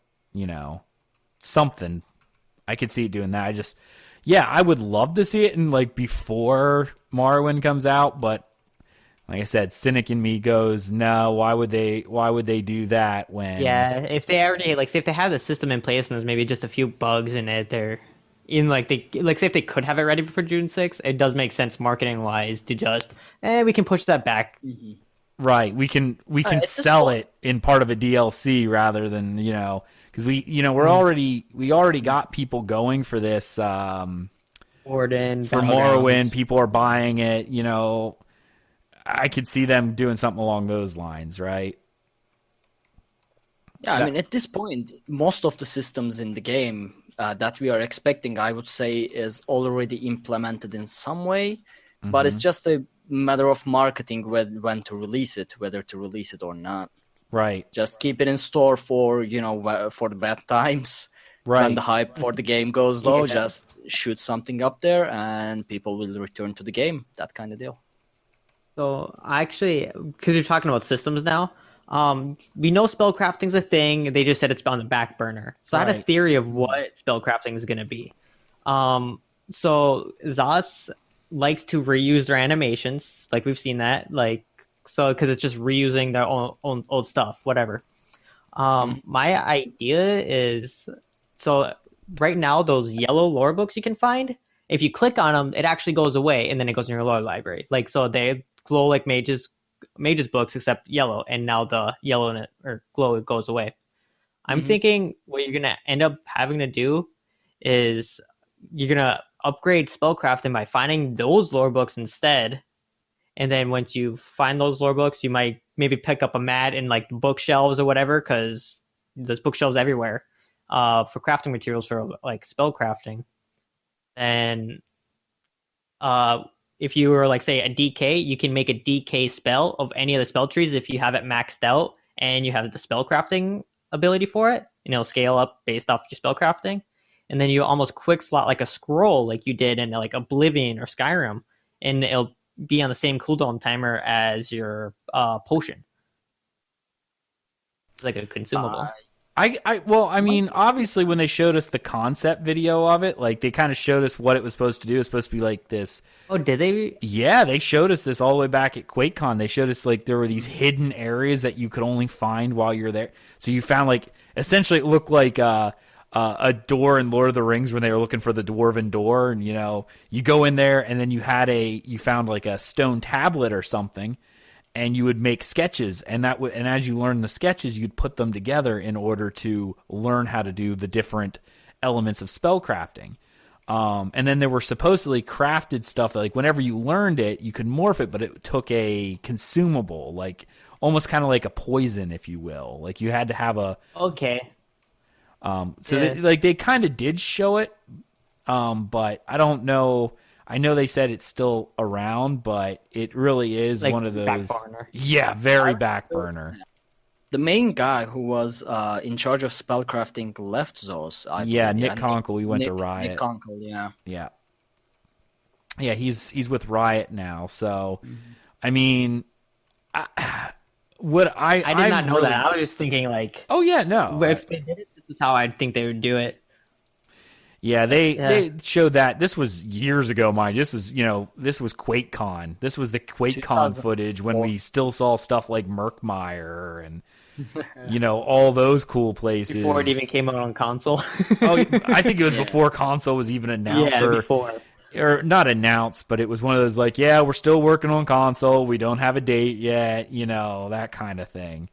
S1: something. I could see it doing that. I would love to see it in like before Morrowind comes out, but like I said, cynic in me goes, no, why would they do that when
S3: If they already say if they have the system in place and there's maybe just a few bugs in it, they're in say if they could have it ready for June 6th, it does make sense marketing wise to just we can push that back.
S1: Right, we can sell it in part of a DLC rather than because we already got people going for this
S3: Warden
S1: for Morrowind. People are buying it. I could see them doing something along those lines, right?
S2: Yeah, I mean, at this point, most of the systems in the game that we are expecting, I would say, is already implemented in some way, but it's just a matter of marketing when to release it, whether to release it or not.
S1: Right.
S2: Just keep it in store for for the bad times.
S1: Right.
S2: When the hype for the game goes low, just shoot something up there, and people will return to the game. That kind of deal.
S3: So actually, because you're talking about systems now, we know spellcrafting's a thing. They just said it's on the back burner. So I had a theory of what spellcrafting is going to be. So Zos likes to reuse their animations, like we've seen that, because it's just reusing their own old stuff, whatever. My idea is, so right now those yellow lore books you can find, if you click on them, it actually goes away, and then it goes in your lore library. So they glow like mages books, except yellow, and now the yellow in it or glow goes away. I'm thinking what you're gonna end up having to do is you're gonna upgrade spellcrafting by finding those lore books instead, and then once you find those lore books, you might maybe pick up a mat in like the bookshelves or whatever, because there's bookshelves everywhere for crafting materials for like spellcrafting. And if you were like say a DK, you can make a DK spell of any of the spell trees if you have it maxed out and you have the spellcrafting ability for it, and it'll scale up based off your spellcrafting. And then you almost quick slot like a scroll like you did in like Oblivion or Skyrim, and it'll be on the same cooldown timer as your potion. It's like a consumable.
S1: I mean, obviously when they showed us the concept video of it, like they kind of showed us what it was supposed to do. It was supposed to be like this.
S3: Oh, did they?
S1: Yeah, they showed us this all the way back at QuakeCon. They showed us like there were these hidden areas that you could only find while you're there. So you found like essentially it looked like a door in Lord of the Rings when they were looking for the dwarven door, and you go in there and then you found like a stone tablet or something. And you would make sketches, and as you learn the sketches, you'd put them together in order to learn how to do the different elements of spellcrafting. And then there were supposedly crafted stuff that, like, whenever you learned it, you could morph it, but it took a consumable, like almost kind of like a poison, if you will. Like you had to have a
S3: Okay.
S1: They kind of did show it, but I don't know. I know they said it's still around, but it really is
S3: Like
S1: one of those.
S3: back burner.
S1: Yeah, very back burner.
S2: The main guy who was in charge of spellcrafting left Zos.
S1: Nick Conkle. He went to Riot.
S2: Nick Conkle, yeah.
S1: Yeah, he's with Riot now. So, I mean, I
S3: did not know that. I was just thinking like,
S1: oh yeah, no.
S3: if they did it, this is how I think they would do it.
S1: Yeah, they
S3: Yeah.
S1: they showed that. This was years ago, mind. This was QuakeCon. This was the QuakeCon footage when
S2: 2004.
S1: we still saw stuff like Murkmire and all those cool
S3: Before it even
S1: places.
S3: came out on console.
S1: Oh, I think it was
S2: Yeah.
S1: before console was even announced,
S3: Yeah, before.
S1: or not announced, but it was one of those like, yeah, we're still working on console. We don't have a date yet, that kind of thing.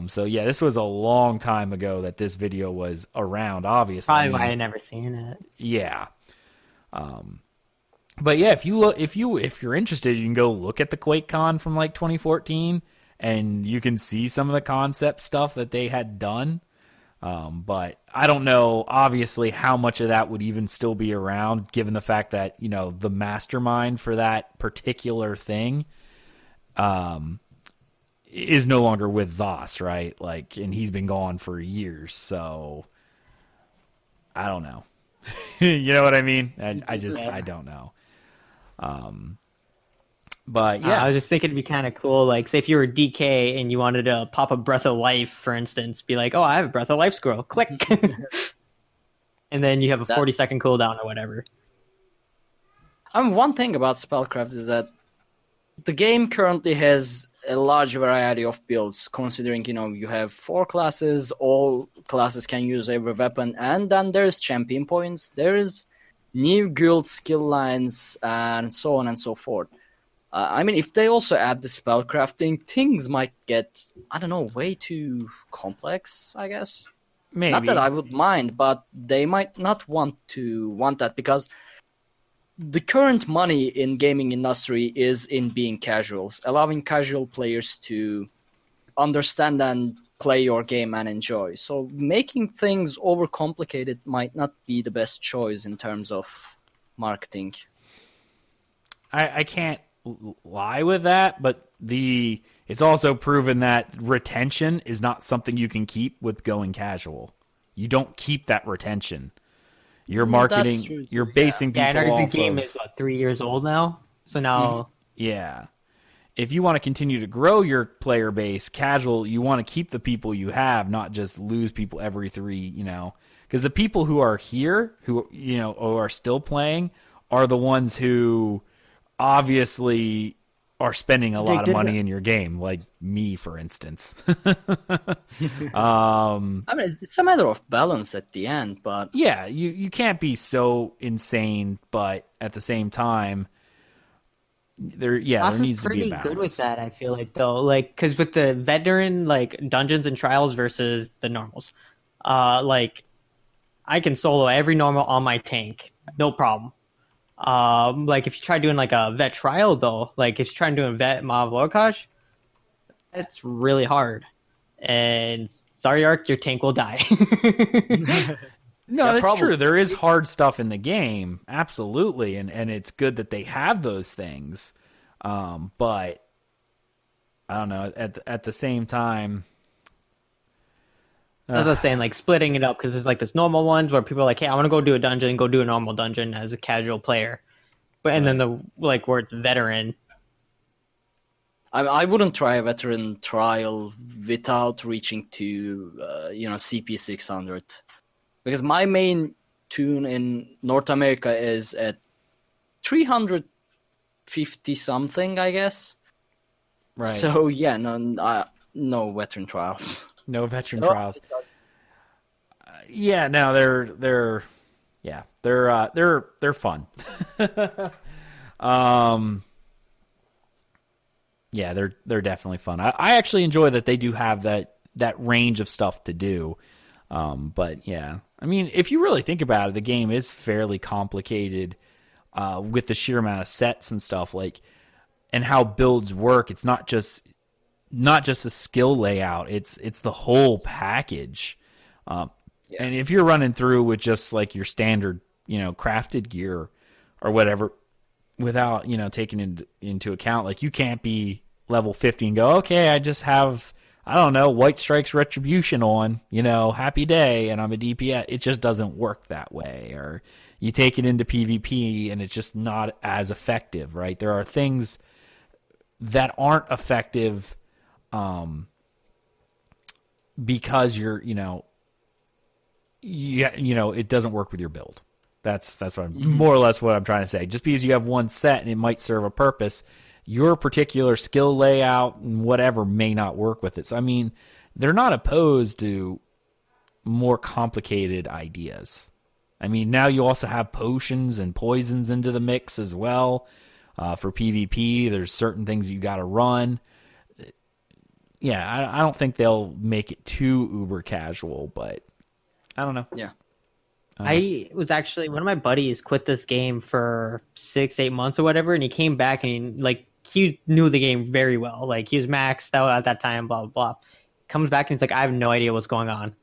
S1: So yeah, this was a long time ago that this video was around. Obviously, I
S3: Probably why I
S1: mean,
S3: never seen it.
S1: yeah. But yeah, if you're interested, you can go look at the QuakeCon from like 2014, and you can see some of the concept stuff that they had done. But I don't know, obviously, how much of that would even still be around, given the fact that the mastermind for that particular thing is no longer with Zos, right? Like, and he's been gone for years, so I don't know. You know what I mean? I don't know. But
S3: I
S1: yeah,
S3: was just thinking it'd be kind of cool, like, say if you were DK and you wanted to pop a Breath of Life, for instance, be like, oh, I have a Breath of Life scroll, click, and then you have a
S2: That
S3: 40-second cooldown or whatever.
S2: one thing about Spellcraft is that the game currently has a large variety of builds, considering you have 4 classes, all classes can use every weapon, and then there's champion points, there's new guild skill lines, and so on and so forth. I mean, if they also add the spellcrafting, things might get, I don't know, way too complex, I guess. Not that I
S1: maybe.
S2: would mind, but they might not want that, because the current money in gaming industry is in being casuals, allowing casual players to understand and play your game and enjoy. So making things overcomplicated might not be the best choice in terms of marketing.
S1: I can't lie with that, but it's also proven that retention is not something you can keep with going casual. You don't keep that retention. You're
S2: That's
S1: marketing,
S2: true
S1: you're
S2: too, yeah.
S1: basing
S3: Yeah, and
S1: people
S3: our
S1: off
S3: game is
S1: of,
S3: what, 3 years old now, so now
S1: yeah. If you want to continue to grow your player base, casual, you want to keep the people you have, not just lose people every three. Because the people who are here, who are still playing, are the ones who obviously are spending a lot of
S3: addicted.
S1: money in your game, like me, for instance.
S2: I mean, it's a matter of balance at the end, but
S1: Yeah, you can't be so insane, but at the same time, there
S3: Us is
S1: needs to be a
S3: pretty good with
S1: balance.
S3: that, I feel like, though. Like, because with the veteran, like, dungeons and trials versus the normals, like, I can solo every normal on my tank, no problem. Like, if you try doing, like, a vet trial, though, like, if you try doing vet Mav Lorkash, it's really hard. And sorry, Ark, your tank will die.
S1: No,
S2: yeah,
S1: that's
S2: probably.
S1: true. There is hard stuff in the game, absolutely, and it's good that they have those things. But I don't know. At the same time,
S3: As I was saying, like splitting it up because there's like this normal ones where people are like, hey, I want to go do a dungeon, go do a normal dungeon as a casual player. But and then
S1: right?
S3: the like where it's veteran.
S2: I wouldn't try a veteran trial without reaching to CP 600, because my main tune in North America is at 350 something, I guess.
S1: Right.
S2: So yeah, no veteran trials.
S1: No veteran
S2: Oh,
S1: trials. Yeah, no, they're fun. Yeah, they're definitely fun. I actually enjoy that they do have that range of stuff to do. But yeah, I mean, if you really think about it, the game is fairly complicated with the sheer amount of sets and stuff, like, and how builds work. It's not just a skill layout. It's the whole package.
S2: yeah.
S1: And if you're running through with just like your standard, crafted gear or whatever, without taking into account, like, you can't be level 50 and go, okay, I just have, I don't know, White Strike's Retribution on, happy day, and I'm a DPS. It just doesn't work that way. Or you take it into PvP and it's just not as effective, right? There are things that aren't effective because you're it doesn't work with your build. That's what I'm, more or less what I'm trying to say. Just because you have one set and it might serve a purpose, your particular skill layout and whatever may not work with it. So, I mean, they're not opposed to more complicated ideas. I mean, now you also have potions and poisons into the mix as well. For PvP, there's certain things you got to run. Yeah, I don't think they'll make it too uber casual, but I don't know.
S2: Yeah.
S3: I was actually one of my buddies quit this game for 6-8 months or whatever, and he came back and he knew the game very well. Like he was maxed out at that time, blah blah blah. Comes back and he's like, I have no idea what's going on.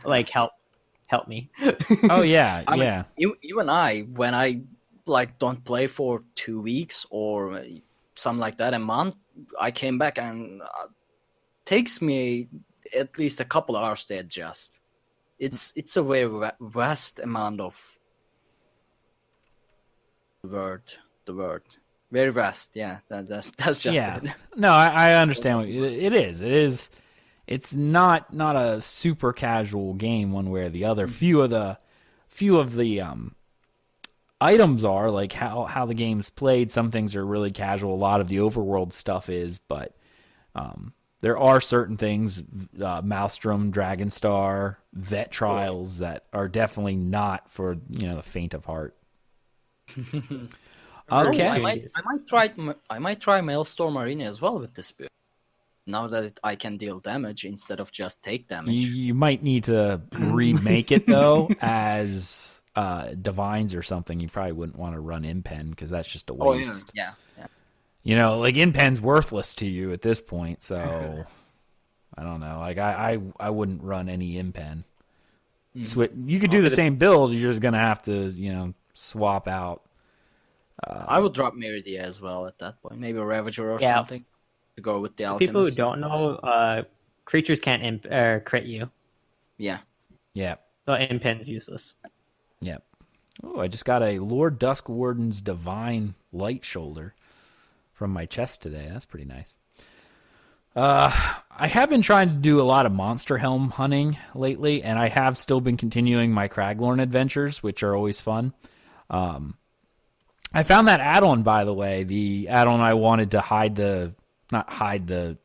S3: Like help me.
S1: Oh yeah,
S2: I
S1: yeah.
S2: mean, you and I, when I don't play for 2 weeks or something like that, a month, I came back and takes me at least a couple hours to adjust. It's a very vast amount of the word very vast. Yeah, that's just
S1: Yeah.
S2: it.
S1: No, I understand what it is. It's not a super casual game one way or the other. Few of the items are like how the game's played. Some things are really casual. A lot of the overworld stuff is, but there are certain things, Maelstrom, Dragonstar, Vet Trials, that are definitely not for the faint of heart. Okay.
S2: I might try Maelstrom Arena as well with this build. Now that I can deal damage instead of just take damage.
S1: You might need to remake it though as Divines or something. You probably wouldn't want to run Impen because that's just a waste.
S2: Yeah.
S1: Like Impen's worthless to you at this point, so I don't know. Like I wouldn't run any Impen. You could do the same build. You're just gonna have to swap out.
S2: I would drop Meridia as well at that point. Maybe a Ravager or something to go with the Alchemist.
S3: People who don't know, creatures can't crit you.
S2: Yeah.
S1: Yeah.
S3: So Impen is useless.
S1: Yep. Oh, I just got a Lord Duskwarden's Divine Light Shoulder from my chest today. That's pretty nice. I have been trying to do a lot of Monster Helm hunting lately, and I have still been continuing my Craglorn adventures, which are always fun. I found that add-on, by the way, the add-on I wanted to not hide the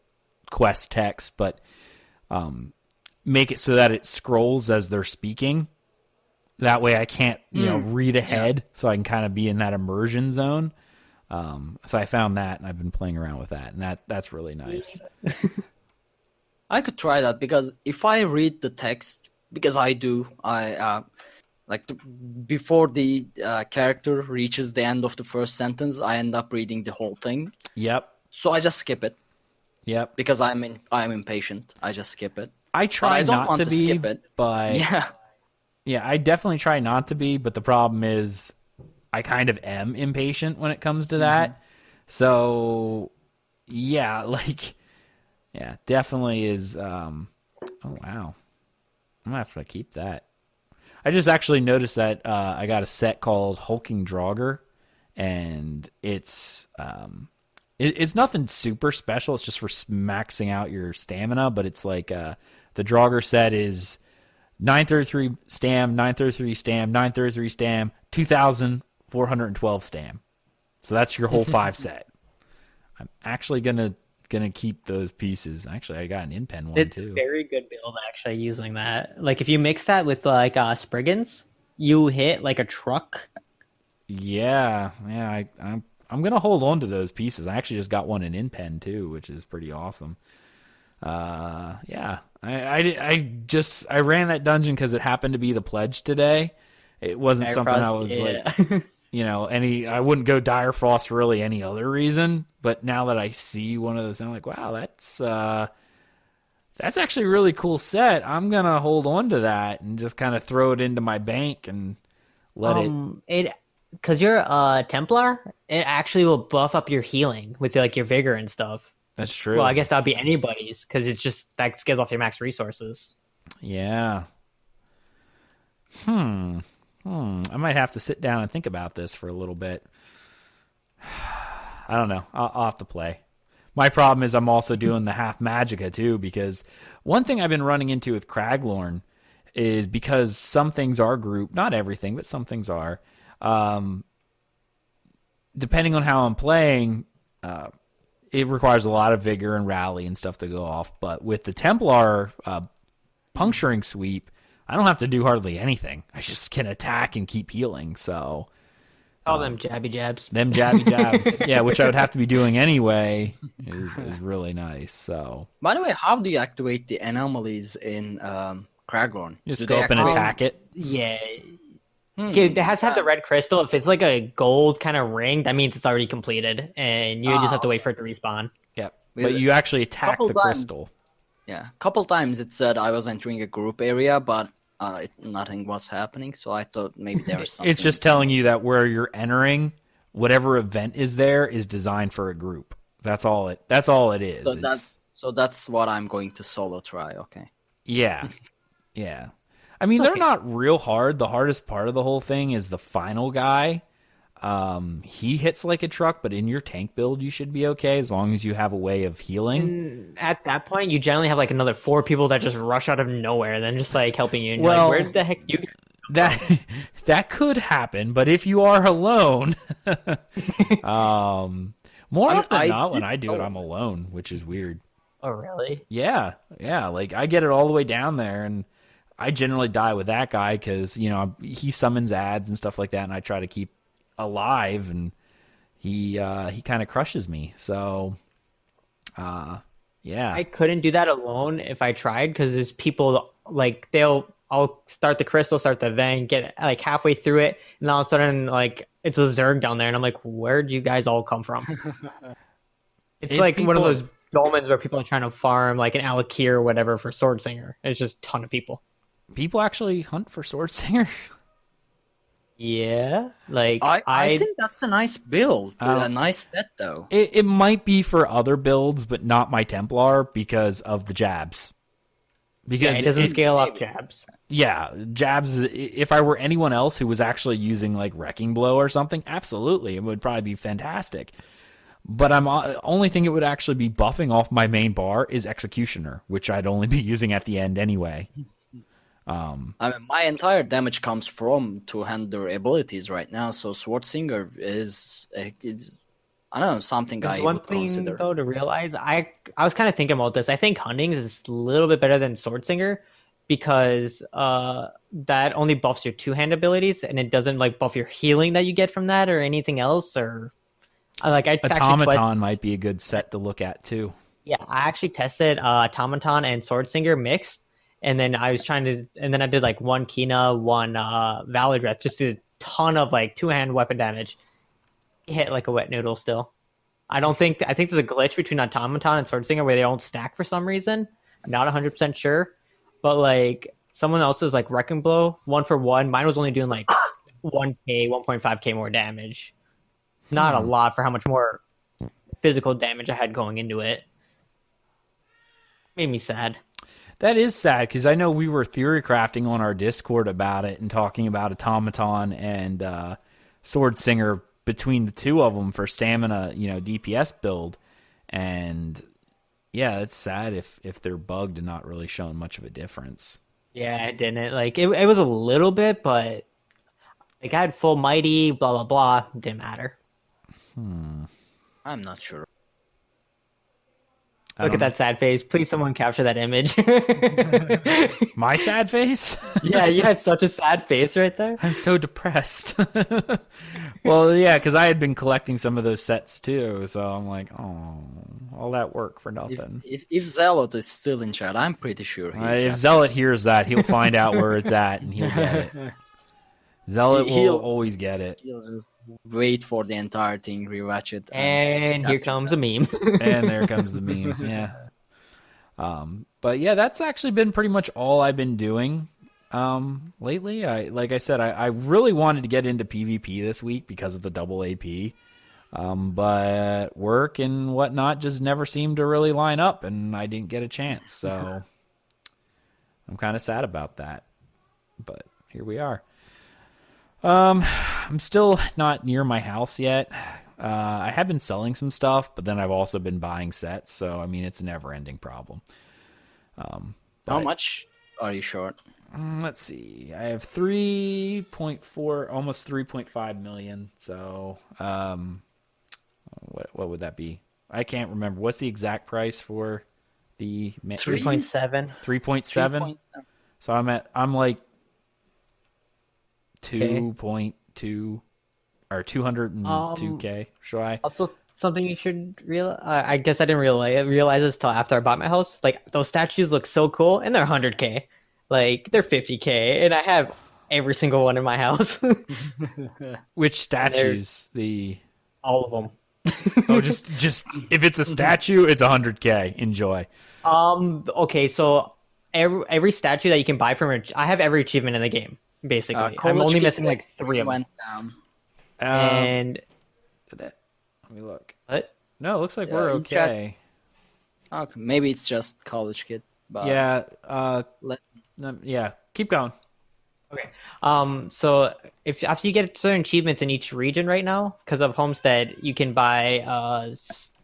S1: quest text, but make it so that it scrolls as they're speaking. That way I can't, read ahead, so I can kind of be in that immersion zone. So I found that, and I've been playing around with that, and that's really nice.
S2: I could try that, because if I read the text, because I do, before the character reaches the end of the first sentence, I end up reading the whole thing.
S1: Yep.
S2: So I just skip it.
S1: Yep.
S2: Because I'm impatient. I just skip it.
S1: I try not to be,
S2: skip it.
S1: But yeah, I definitely try not to be. But the problem is, I kind of am impatient when it comes to that. So yeah, definitely is. Oh wow, I'm gonna have to keep that. I just actually noticed that I got a set called Hulking Draugr, and it's nothing super special. It's just for maxing out your stamina, but it's like the Draugr set is 933 stam, 933 stam, 933 stam, 2,412 stam. So that's your whole 5 set. I'm actually gonna keep those pieces. Actually, I got an Impen one
S3: It's
S1: too.
S3: a very good build actually using that. Like if you mix that with Spriggans, you hit like a truck.
S1: Yeah. I'm gonna hold on to those pieces. I actually just got one in Impen too, which is pretty awesome. Yeah. I ran that dungeon because it happened to be the pledge today. It wasn't something I was like, I wouldn't go Dire Frost for really any other reason. But now that I see one of those, I'm like, wow, that's actually a really cool set. I'm gonna hold on to that and just kind of throw it into my bank and let it.
S3: Because you're a Templar, it actually will buff up your healing with like your vigor and stuff.
S1: That's true.
S3: Well, I guess that'd be anybody's because it's just that scales off your max resources.
S1: Yeah. I might have to sit down and think about this for a little bit. I don't know. I'll have to play. My problem is I'm also doing the half Magicka too, because one thing I've been running into with Craglorn is because some things are grouped, not everything, but some things are. Depending on how I'm playing, it requires a lot of vigor and rally and stuff to go off. But with the Templar puncturing sweep, I don't have to do hardly anything. I just can attack and keep healing. So
S3: All them jabby jabs.
S1: them jabby jabs, yeah, which I would have to be doing anyway, is really nice. So
S2: By the way, how do you activate the anomalies in Kragorn?
S1: just
S2: Do
S1: go
S2: they
S1: up and
S2: activate-
S1: attack it.
S3: Yeah. Okay, it has to have the red crystal. If it's like a gold kind of ring, that means it's already completed, and you just have to wait for it to respawn.
S1: Yep.
S2: With
S1: But you actually attack
S2: couple
S1: the
S2: times-
S1: crystal.
S2: Yeah, a couple times it said I was entering a group area, but nothing was happening. So I thought maybe there was something.
S1: It's just telling you that where you're entering, whatever event is there is designed for a group. That's all it is.
S2: So that's what I'm going to solo try. Okay.
S1: Yeah. Yeah. I mean, they're not real hard. The hardest part of the whole thing is the final guy. He hits like a truck, but in your tank build, you should be okay as long as you have a way of healing.
S3: At that point, you generally have like another 4 people that just rush out of nowhere, and then just like helping you. And
S1: Well,
S3: you're like, where the heck you?
S1: That could happen, but if you are alone, more often than not, when I do it, I'm alone, which is weird.
S3: Oh, really?
S1: Yeah, like I get it all the way down there, and I generally die with that guy because he summons ads and stuff like that, and I try to keep alive, and he kind of crushes me. So, yeah,
S3: I couldn't do that alone if I tried because there's people like I'll start the crystal, start the event, get like halfway through it, and all of a sudden like it's a Zerg down there, and I'm like, where'd you guys all come from? It's like one of those dolmens where people are trying to farm like an Alakir or whatever for Sword Singer. It's just a ton of people.
S1: people actually hunt for Sword Singer.
S3: Yeah, like
S2: I think that's a nice build, a nice set though.
S1: It might be for other builds, but not my Templar because of the jabs. Because
S3: it doesn't scale off jabs.
S1: Yeah, jabs. If I were anyone else who was actually using like Wrecking Blow or something, absolutely, it would probably be fantastic. But only thing it would actually be buffing off my main bar is Executioner, which I'd only be using at the end anyway.
S2: I mean, my entire damage comes from two-hand abilities right now, so Sword Singer is I don't know, something I
S3: One
S2: would
S3: thing
S2: consider.
S3: though to realize, I was kind of thinking about this. I think Huntings is a little bit better than Sword Singer because that only buffs your two-hand abilities and it doesn't like buff your healing that you get from that or anything else. Or
S1: Automaton might be a good set to look at too.
S3: Yeah, I actually tested Automaton and Sword Singer mixed, and then I did like one Kina, one Validreth, just did a ton of like two-hand weapon damage. Hit like a wet noodle still. I think there's a glitch between Automaton and Sword Singer where they don't stack for some reason. I'm not 100% sure, but like someone else's like Wrecking Blow 1-for-1, mine was only doing like 1k, 1.5k more damage. Not a lot for how much more physical damage I had going into it. Made me sad.
S1: That is sad because I know we were theory crafting on our Discord about it and talking about Automaton and Sword Singer between the two of them for stamina, DPS build. And yeah, it's sad if they're bugged and not really showing much of a difference.
S3: Yeah, it didn't. Like it was a little bit, but like I had full mighty, blah blah blah. Didn't matter.
S2: I'm not sure.
S3: Look at that sad face. Please, someone capture that image.
S1: My sad face?
S3: Yeah, you had such a sad face right there.
S1: I'm so depressed. Well, yeah, because I had been collecting some of those sets too, so I'm like, oh, all that work for nothing.
S2: If Zealot is still in chat, I'm pretty sure.
S1: If Zealot hears that, he'll find out where it's at and he'll get it. Zealot will always get it.
S2: He'll just wait for the entire thing, rewatch it.
S3: And here comes a meme.
S1: And there comes the meme, yeah. But yeah, that's actually been pretty much all I've been doing lately. Like I said, I really wanted to get into PvP this week because of the double AP. But work and whatnot just never seemed to really line up, and I didn't get a chance. So I'm kind of sad about that. But here we are. I'm still not near my house yet. I have been selling some stuff, but then I've also been buying sets. So, I mean, it's a never-ending problem.
S2: How much are you short?
S1: let's see. I have 3.4, almost 3.5 million. So, what would that be? I can't remember. What's the exact price for the
S3: 3.7.
S1: 3.7? So I'm like
S3: Okay.
S1: 2.2 or 202K. Should I?
S3: Also, something you should realize. I guess I didn't realize this till after I bought my house. Like those statues look so cool, and they're 100K. Like they're 50K, and I have every single one in my house.
S1: Which statues? The
S3: All of them.
S1: Oh, just if it's a statue, it's 100K. Enjoy.
S3: Okay, so every statue that you can buy from it, I have every achievement in the game, basically. I'm
S2: College
S3: only
S2: Kid
S3: missing like 3 of them.
S2: went down.
S3: And
S1: Let me look.
S3: what?
S1: No, it looks like
S2: Yeah,
S1: we're
S2: you can't-
S1: okay.
S2: Okay, maybe it's just College Kid. But
S1: Yeah.
S2: let-
S1: Yeah. Keep going.
S3: Okay. So if after you get certain achievements in each region right now, because of Homestead, you can buy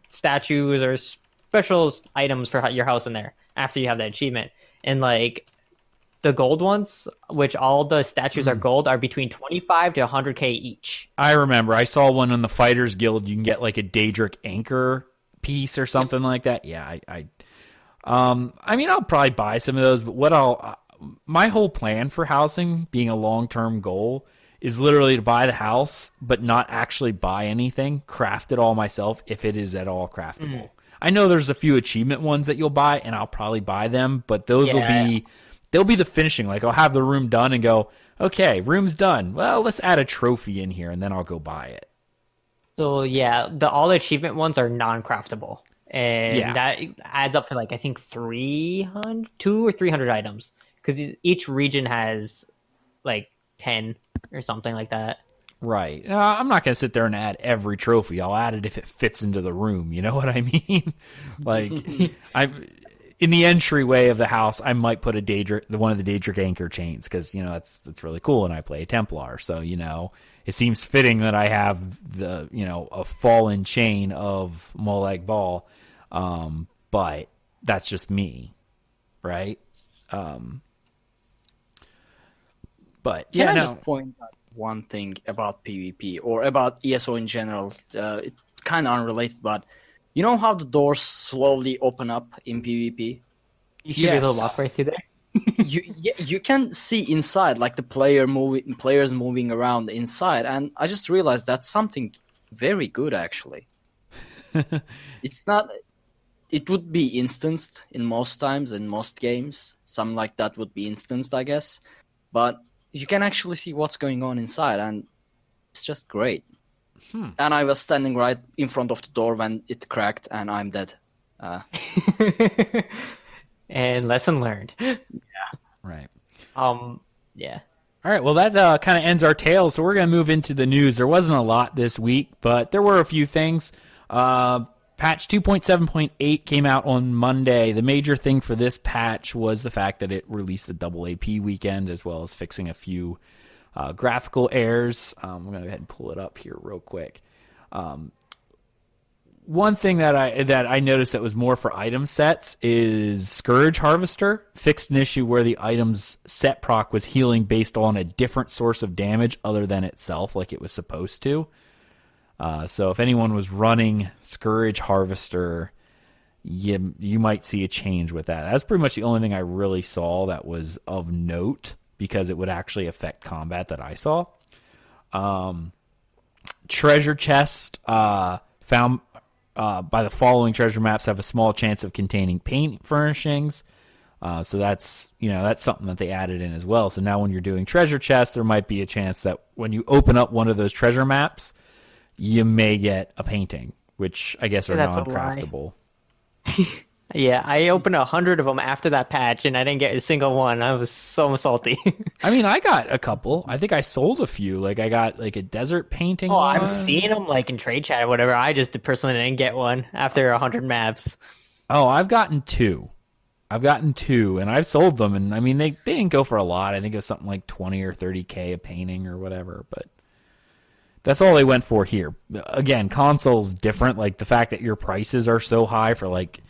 S3: statues or special items for your house in there after you have that achievement. And like the gold ones, which all the statues are gold, are between 25 to 100K each.
S1: I remember. I saw one in the Fighters Guild. You can get like a Daedric anchor piece or something like that. Yeah. I mean, I'll probably buy some of those, but my whole plan for housing being a long-term goal is literally to buy the house, but not actually buy anything, craft it all myself if it is at all craftable. I know there's a few achievement ones that you'll buy, and I'll probably buy them, but they'll be the finishing. Like I'll have the room done and go, okay, room's done. Well, let's add a trophy in here, and then I'll go buy it.
S3: So yeah, all the achievement ones are non-craftable, and
S1: Yeah.
S3: that adds up to like I think 300, 200 or 300 items, because each region has like 10 or something like that.
S1: Right. I'm not going to sit there and add every trophy. I'll add it if it fits into the room. You know what I mean? Like, in the entryway of the house, I might put one of the Daedric anchor chains because that's really cool, and I play a Templar, so it seems fitting that I have a fallen chain of Molag Bal, but that's just me, right? But
S2: Can
S1: yeah,
S2: I
S1: no.
S2: just point out one thing about PvP or about ESO in general? It's kind of unrelated, but you know how the doors slowly open up in PvP?
S3: You should be able to
S1: Yes.
S3: walk right through there.
S2: You can see inside, like the players moving around inside, and I just realized that's something very good actually. It's not. It would be instanced in most times in most games. Something like that would be instanced, I guess. But you can actually see what's going on inside, and it's just great. And I was standing right in front of the door when it cracked, and I'm dead.
S3: And lesson learned.
S1: Right.
S3: Yeah.
S1: All right, well, that kind of ends our tale, so we're going to move into the news. There wasn't a lot this week, but there were a few things. Patch 2.7.8 came out on Monday. The major thing for this patch was the fact that it released the double AP weekend, as well as fixing a few graphical errors. I'm going to go ahead and pull it up here real quick. One thing that I noticed that was more for item sets is Scourge Harvester fixed an issue where the item's set proc was healing based on a different source of damage other than itself, like it was supposed to. So if anyone was running Scourge Harvester, you might see a change with that. That's pretty much the only thing I really saw that was of note because it would actually affect combat that I saw. Treasure chest found by the following treasure maps have a small chance of containing paint furnishings. So that's something that they added in as well. So now when you're doing treasure chests, there might be a chance that when you open up one of those treasure maps, you may get a painting, which I guess are
S3: That's a
S1: non-craftable.
S3: Yeah, I opened 100 of them after that patch, and I didn't get a single one. I was so salty.
S1: I mean, I got a couple. I think I sold a few. Like I got like a desert painting.
S3: Oh,
S1: one.
S3: I've seen them like in trade chat or whatever. I just personally didn't get one after 100 maps.
S1: Oh, I've gotten two. And I've sold them. And I mean, they didn't go for a lot. I think it was something like 20 or 30K a painting or whatever. But that's all they went for here. Again, console's different. Like the fact that your prices are so high for like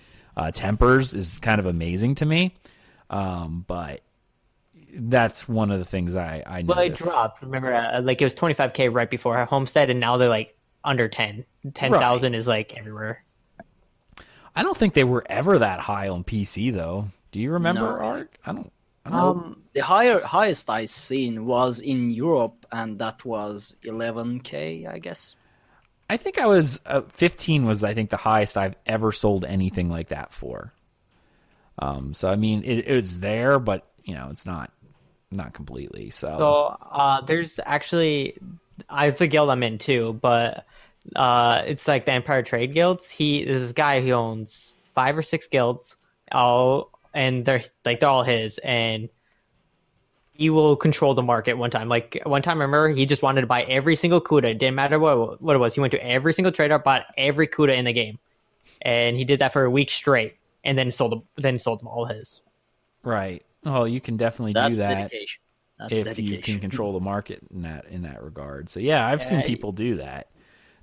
S1: tempers is kind of amazing to me. But that's one of the things I
S3: Well, it
S1: notice.
S3: dropped. Remember, like it was 25K right before Homestead, and now they're like under 10.
S1: Right.
S3: 10,000 is like everywhere.
S1: I don't think they were ever that high on PC though. Do you remember,
S2: No.
S1: Ark? I don't. I don't.
S2: Nope.
S3: Um,
S2: The highest I seen was in Europe, and that was 11K, I guess.
S1: I think I was 15 was I think the highest I've ever sold anything like that for. So I mean, it was there, but it's not completely. So
S3: so there's actually, it's a guild I'm in too, but it's like the Empire Trade Guilds. There's this guy who owns 5 or 6 guilds, all and they're all his, and he will control the market one time. Like one time, I remember he just wanted to buy every single Kuda. It didn't matter what it was. He went to every single trader, bought every Kuda in the game, and he did that for a week straight, and then sold them all his.
S1: right. Oh, you can definitely do
S2: That's
S1: that
S2: dedication. That's
S1: if you can
S2: dedication.
S1: control the market in that regard. So yeah, I've seen
S3: Yeah,
S1: people do that.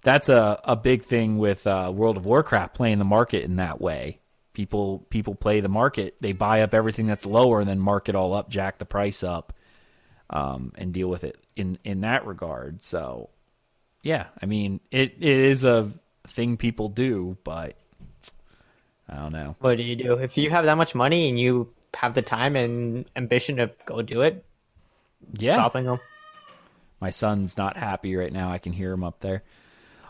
S1: That's a big thing with World of Warcraft, playing the market in that way. People play the market. They buy up everything that's lower and then mark it all up, jack the price up, and deal with it in that regard. So yeah, I mean it is a thing people do, but I don't know.
S3: what do you do if you have that much money and you have the time and ambition to go do it?
S1: Yeah,
S3: Stopping them.
S1: my son's not happy right now. I can hear him up there.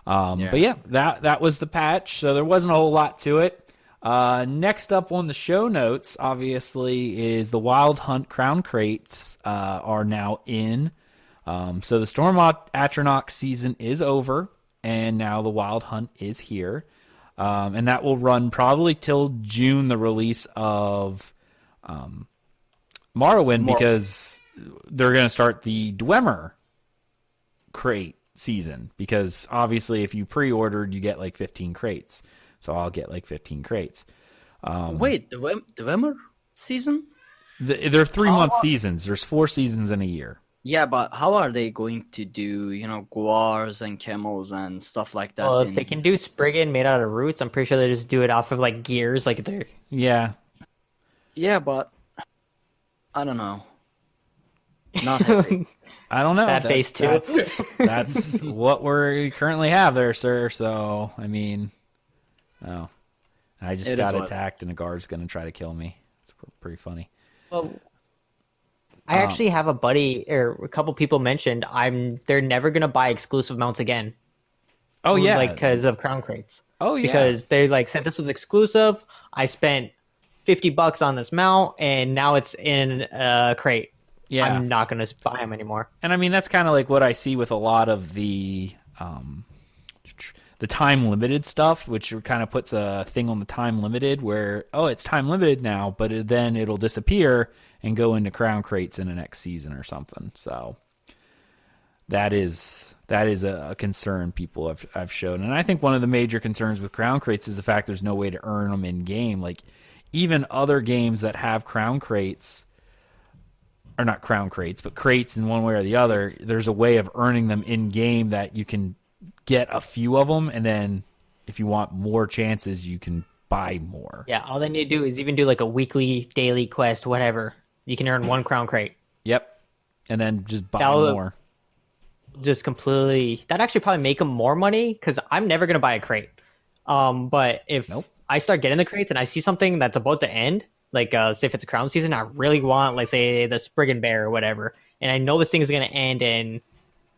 S2: Yeah.
S1: But yeah, that was the patch. So there wasn't a whole lot to it. Next up on the show notes, obviously, is the Wild Hunt Crown Crates are now in. So the Storm Atronach season is over, and now the Wild Hunt is here. And that will run probably till June, the release of Morrowind, because they're going to start the Dwemer crate season, because obviously if you pre-ordered you get like 15 crates, so I'll get like 15 crates.
S2: Wait, the Wemer season?
S1: They're 3 month seasons. There's 4 seasons in a year.
S2: Yeah, but how are they going to do, guars and camels and stuff like that?
S3: Well, if they can do Spriggan made out of roots, I'm pretty sure they just do it off of like gears, like they're.
S1: Yeah,
S2: Yeah, but I don't know. Not happy.
S1: I don't know.
S3: That face too.
S1: That's what we currently have there, sir. So I mean, oh, I just
S2: It is
S1: got
S2: what-
S1: attacked and a guard's gonna try to kill me. It's pretty funny.
S3: Well, I actually have a buddy or a couple people mentioned they're never gonna buy exclusive mounts again.
S1: Oh yeah,
S3: Like because of crown crates.
S1: oh yeah.
S3: Because they like said this was exclusive. I spent $50 on this mount, and now it's in a crate.
S1: Yeah.
S3: I'm not gonna buy them anymore.
S1: And I mean, that's kind of like what I see with a lot of the time limited stuff, which kind of puts a thing on the time limited where, oh, it's time limited now, but then it'll disappear and go into crown crates in the next season or something. So that is a concern people have shown. And I think one of the major concerns with crown crates is the fact there's no way to earn them in game. Like even other games that have crown crates, or not crown crates, but crates in one way or the other, there's a way of earning them in game that you can get a few of them, and then if you want more chances, you can buy more.
S3: Yeah, all they need to do is even do like a weekly, daily quest, whatever. You can earn 1 crown crate.
S1: Yep. And then just buy
S3: That'll-
S1: more.
S3: Just completely. That'd actually probably make them more money because I'm never gonna buy a crate. But if
S1: Nope.
S3: I start getting the crates and I see something that's about to end, like say if it's a crown season, I really want like say the Spriggan Bear or whatever, and I know this thing is gonna end in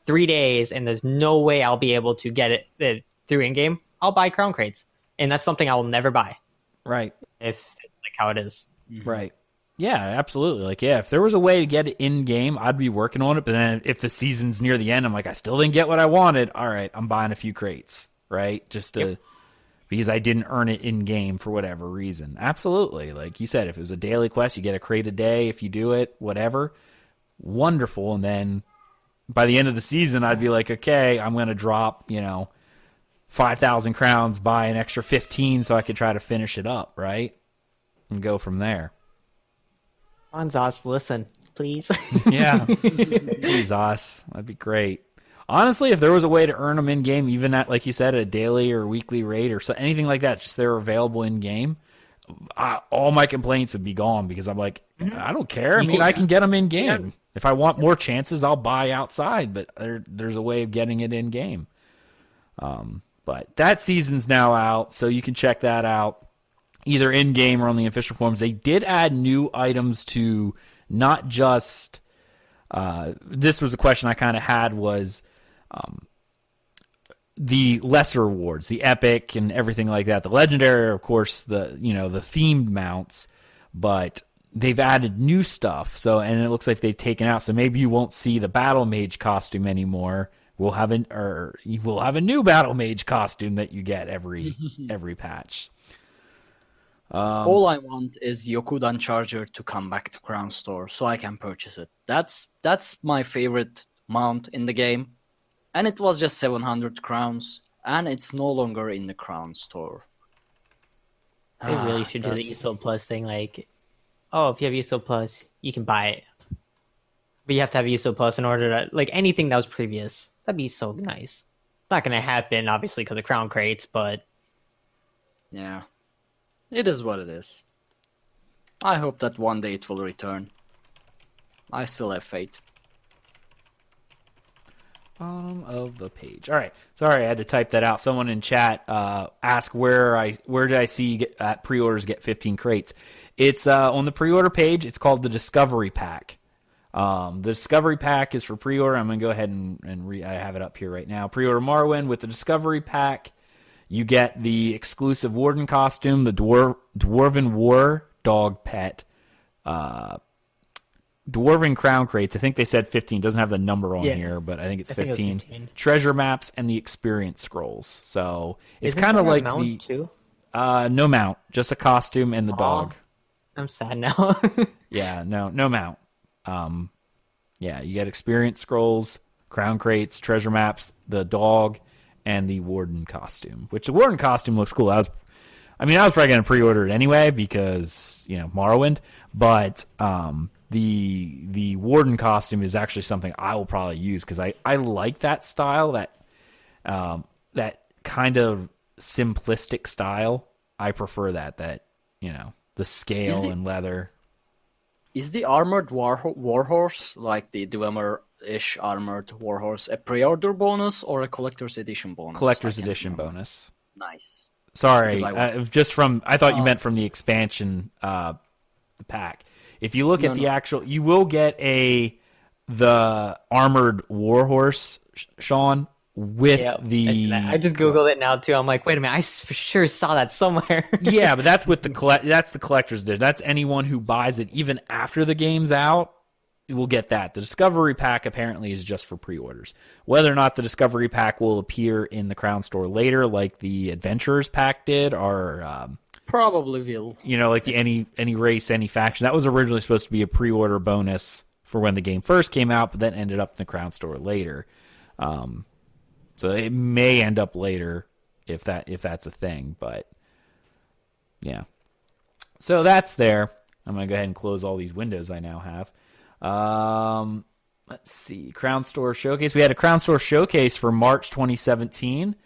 S3: 3 days, and there's no way I'll be able to get it through in game. I'll buy crown crates, and that's something I will never buy
S1: Right.
S3: if it's like how it is.
S1: Right. Yeah, absolutely. Like, yeah, if there was a way to get it in game, I'd be working on it. But then if the season's near the end, I'm like, I still didn't get what I wanted. All right, I'm buying a few crates, right? Just to because I didn't earn it in game for whatever reason. Absolutely. Like you said, if it was a daily quest, you get a crate a day if you do it, whatever. Wonderful. And then by the end of the season, I'd be like, okay, I'm going to drop, 5,000 crowns, buy an extra 15 so I could try to finish it up, right? And go from there.
S3: Anzas, listen, please.
S1: Yeah. Please, Os. That'd be great. Honestly, if there was a way to earn them in game, even at, like you said, a daily or weekly rate or anything like that, just they're available in game, all my complaints would be gone because I'm like, I don't care. I mean,
S3: can-
S1: I can get them in game. If I want more chances, I'll buy outside, but there's a way of getting it in game. But that season's now out, so you can check that out either in game or on the official forums. They did add new items to not just. This was a question I kind of had was. The lesser rewards, the epic and everything like that. The legendary, of course, the themed mounts, but they've added new stuff. So, and it looks like they've taken out. So maybe you won't see the battle mage costume anymore. You will have a new battle mage costume that you get every patch.
S2: All I want is Yokudan Charger to come back to Crown Store so I can purchase it. That's my favorite mount in the game. And it was just 700 crowns, and it's no longer in the Crown Store.
S3: They really should do the ESO Plus thing. Like, oh, if you have ESO Plus, you can buy it. But you have to have ESO Plus in order to, like, anything that was previous. That'd be so nice. Not gonna happen, obviously, because of crown crates, but...
S2: Yeah. It is what it is. I hope that one day it will return. I still have faith.
S1: Bottom of the page. All right. Sorry, I had to type that out. Someone in chat asked where did I see pre-orders get 15 crates. It's on the pre-order page. It's called the Discovery Pack. The Discovery Pack is for pre-order. I'm going to go ahead and I have it up here right now. Pre-order Morrowind with the Discovery Pack. You get the exclusive Warden costume, the Dwarven War Dog Pet, Dwarven Crown Crates. I think they said 15. Doesn't have the number on here, but I think it's 15. 15. Treasure maps and the experience scrolls. So it's kind of like
S3: mount too?
S1: No mount, just a costume and the dog.
S3: I'm sad now.
S1: Yeah, no mount. Yeah, you get experience scrolls, crown crates, treasure maps, the dog, and the Warden costume. Which the Warden costume looks cool. I was probably going to pre-order it anyway because Morrowind, but the Warden costume is actually something I will probably use because I like that style, that kind of simplistic style. I prefer that the scale and leather.
S2: Is the armored warhorse, like the Dwemer-ish armored warhorse, a pre-order bonus or a collector's edition bonus?
S1: Collector's edition bonus.
S2: Nice.
S1: Sorry, I thought you meant from the expansion pack. If you look at the actual, you will get the armored warhorse, Sean, with the.
S3: I just googled it now too. I'm like, wait a minute, I for sure saw that somewhere.
S1: Yeah, but that's with that's the collector's edition. That's anyone who buys it even after the game's out will get that. The Discovery Pack apparently is just for pre-orders. Whether or not the Discovery Pack will appear in the Crown Store later, like the Adventurers Pack did, or
S2: probably will.
S1: Like the any race, any faction. That was originally supposed to be a pre-order bonus for when the game first came out, but then ended up in the Crown Store later. So it may end up later if that's a thing, but yeah. So that's there. I'm gonna go ahead and close all these windows I now have. Let's see. Crown Store Showcase. We had a Crown Store Showcase for March 2017.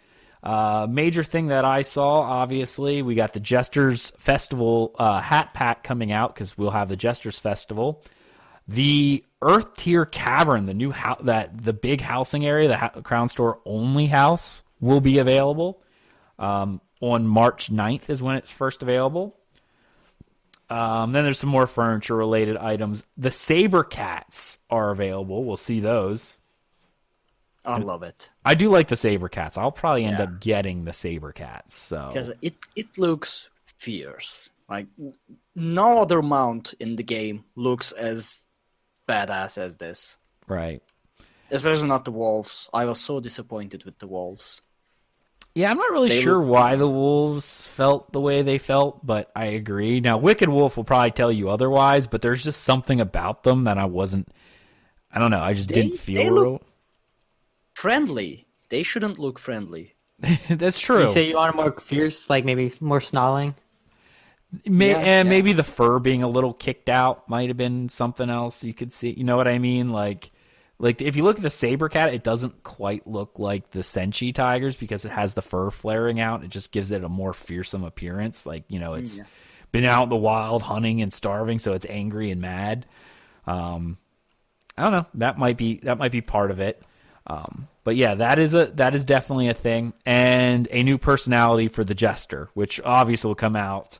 S1: Major thing that I saw, obviously, we got the Jesters Festival hat pack coming out because we'll have the Jesters Festival. The Earth Tier Cavern, the new the big housing area, the Crown Store only house, will be available on March 9th is when it's first available. Then there's some more furniture related items. The Saber Cats are available. We'll see those.
S2: I love it.
S1: I do like the Saber Cats. I'll probably end up getting the Saber Cats. So
S2: because it looks fierce. Like no other mount in the game looks as badass as this.
S1: Right.
S2: Especially not the wolves. I was so disappointed with the wolves.
S1: Yeah, I'm not really sure why the wolves felt the way they felt, but I agree. Now, Wicked Wolf will probably tell you otherwise, but there's just something about them that I don't know, I just didn't feel real.
S2: Friendly. They shouldn't look friendly.
S1: That's true.
S3: You say you want more fierce, like maybe more snarling?
S1: Maybe the fur being a little kicked out might have been something else you could see. You know what I mean? Like if you look at the Saber Cat, it doesn't quite look like the Senshi tigers because it has the fur flaring out. It just gives it a more fearsome appearance. been out in the wild hunting and starving, so it's angry and mad. I don't know. That might be part of it. But yeah, that is definitely a thing, and a new personality for the Jester, which obviously will come out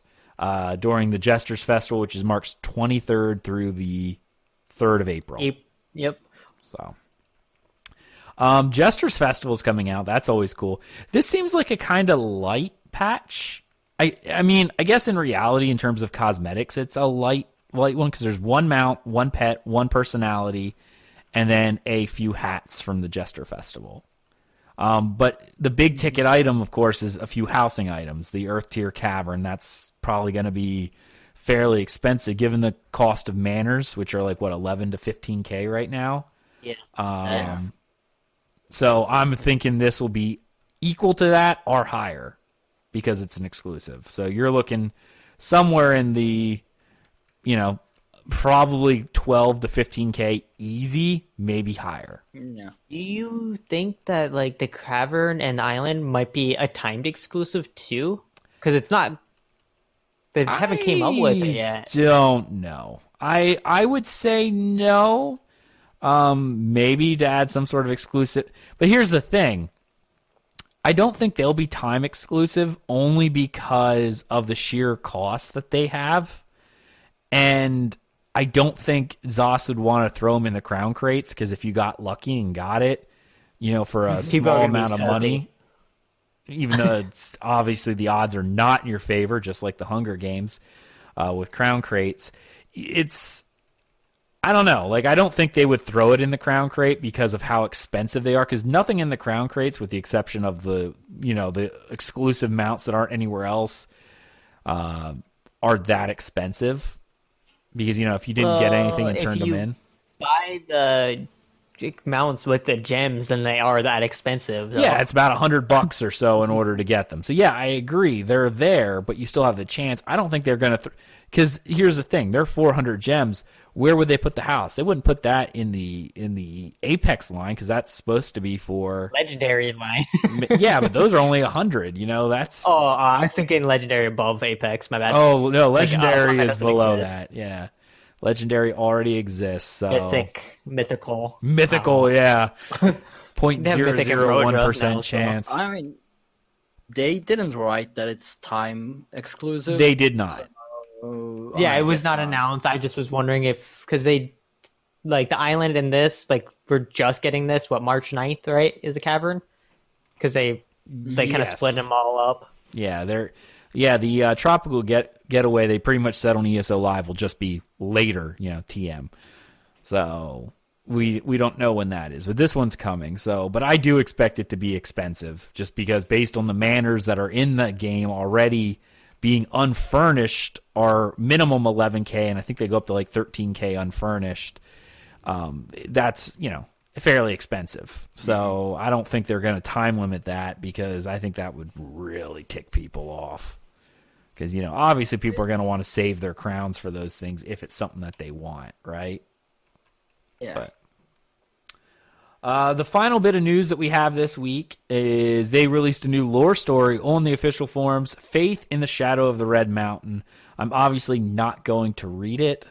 S1: during the Jesters Festival, which is March 23rd through the 3rd of April.
S3: Yep.
S1: So, Jesters Festival is coming out. That's always cool. This seems like a kind of light patch. I mean, I guess in reality, in terms of cosmetics, it's a light one because there's one mount, one pet, one personality, and then a few hats from the Jester Festival. But the big ticket item, of course, is a few housing items. The Earth Tier Cavern, that's probably going to be fairly expensive given the cost of manors, which are like, what, 11 to 15K right now?
S3: Yeah.
S1: So I'm thinking this will be equal to that or higher because it's an exclusive. So you're looking somewhere in the, probably 12 to 15K easy, maybe higher.
S2: Yeah.
S3: Do you think that like the cavern and the island might be a timed exclusive too? Because it's not. They haven't came up with it yet.
S1: Don't know. I would say no. Maybe to add some sort of exclusive. But here's the thing. I don't think they'll be time exclusive only because of the sheer cost that they have. And I don't think Zos would want to throw them in the crown crates because if you got lucky and got it, for a small amount of money, even though it's obviously the odds are not in your favor, just like the Hunger Games with crown crates, I don't know. Like, I don't think they would throw it in the crown crate because of how expensive they are. Because nothing in the crown crates, with the exception of the exclusive mounts that aren't anywhere else, are that expensive. Because if you didn't get anything and turned them in,
S3: buy the mounts with the gems, then they are that expensive.
S1: Yeah, it's about $100 or so in order to get them. So yeah, I agree. They're there, but you still have the chance. I don't think they're going to. Because here's the thing: they're 400 gems. Where would they put the house? They wouldn't put that in the Apex line because that's supposed to be for
S3: legendary line.
S1: Yeah, but those are only 100. That's.
S3: Oh, I was thinking legendary above Apex. My bad.
S1: Oh no, legendary is below that. Yeah, legendary already exists. So
S3: mythical.
S1: Yeah. 0.001% chance.
S2: I mean, they didn't write that it's time exclusive.
S1: They did not.
S3: Yeah, it was not announced. I just was wondering because they, like the island and this, like we're just getting this, March 9th, right, is the cavern? Because they kind of split them all up.
S1: Yeah, the tropical getaway, they pretty much said on ESO Live will just be later, TM. So we don't know when that is, but this one's coming. So, but I do expect it to be expensive just because based on the manors that are in the game already being unfurnished are minimum 11K, and I think they go up to like 13K unfurnished. That's, fairly expensive. So I don't think they're going to time limit that because I think that would really tick people off. Because, obviously people are going to want to save their crowns for those things if it's something that they want, right?
S2: Yeah.
S1: But the final bit of news that we have this week is they released a new lore story on the official forums, Faith in the Shadow of the Red Mountain. I'm obviously not going to read it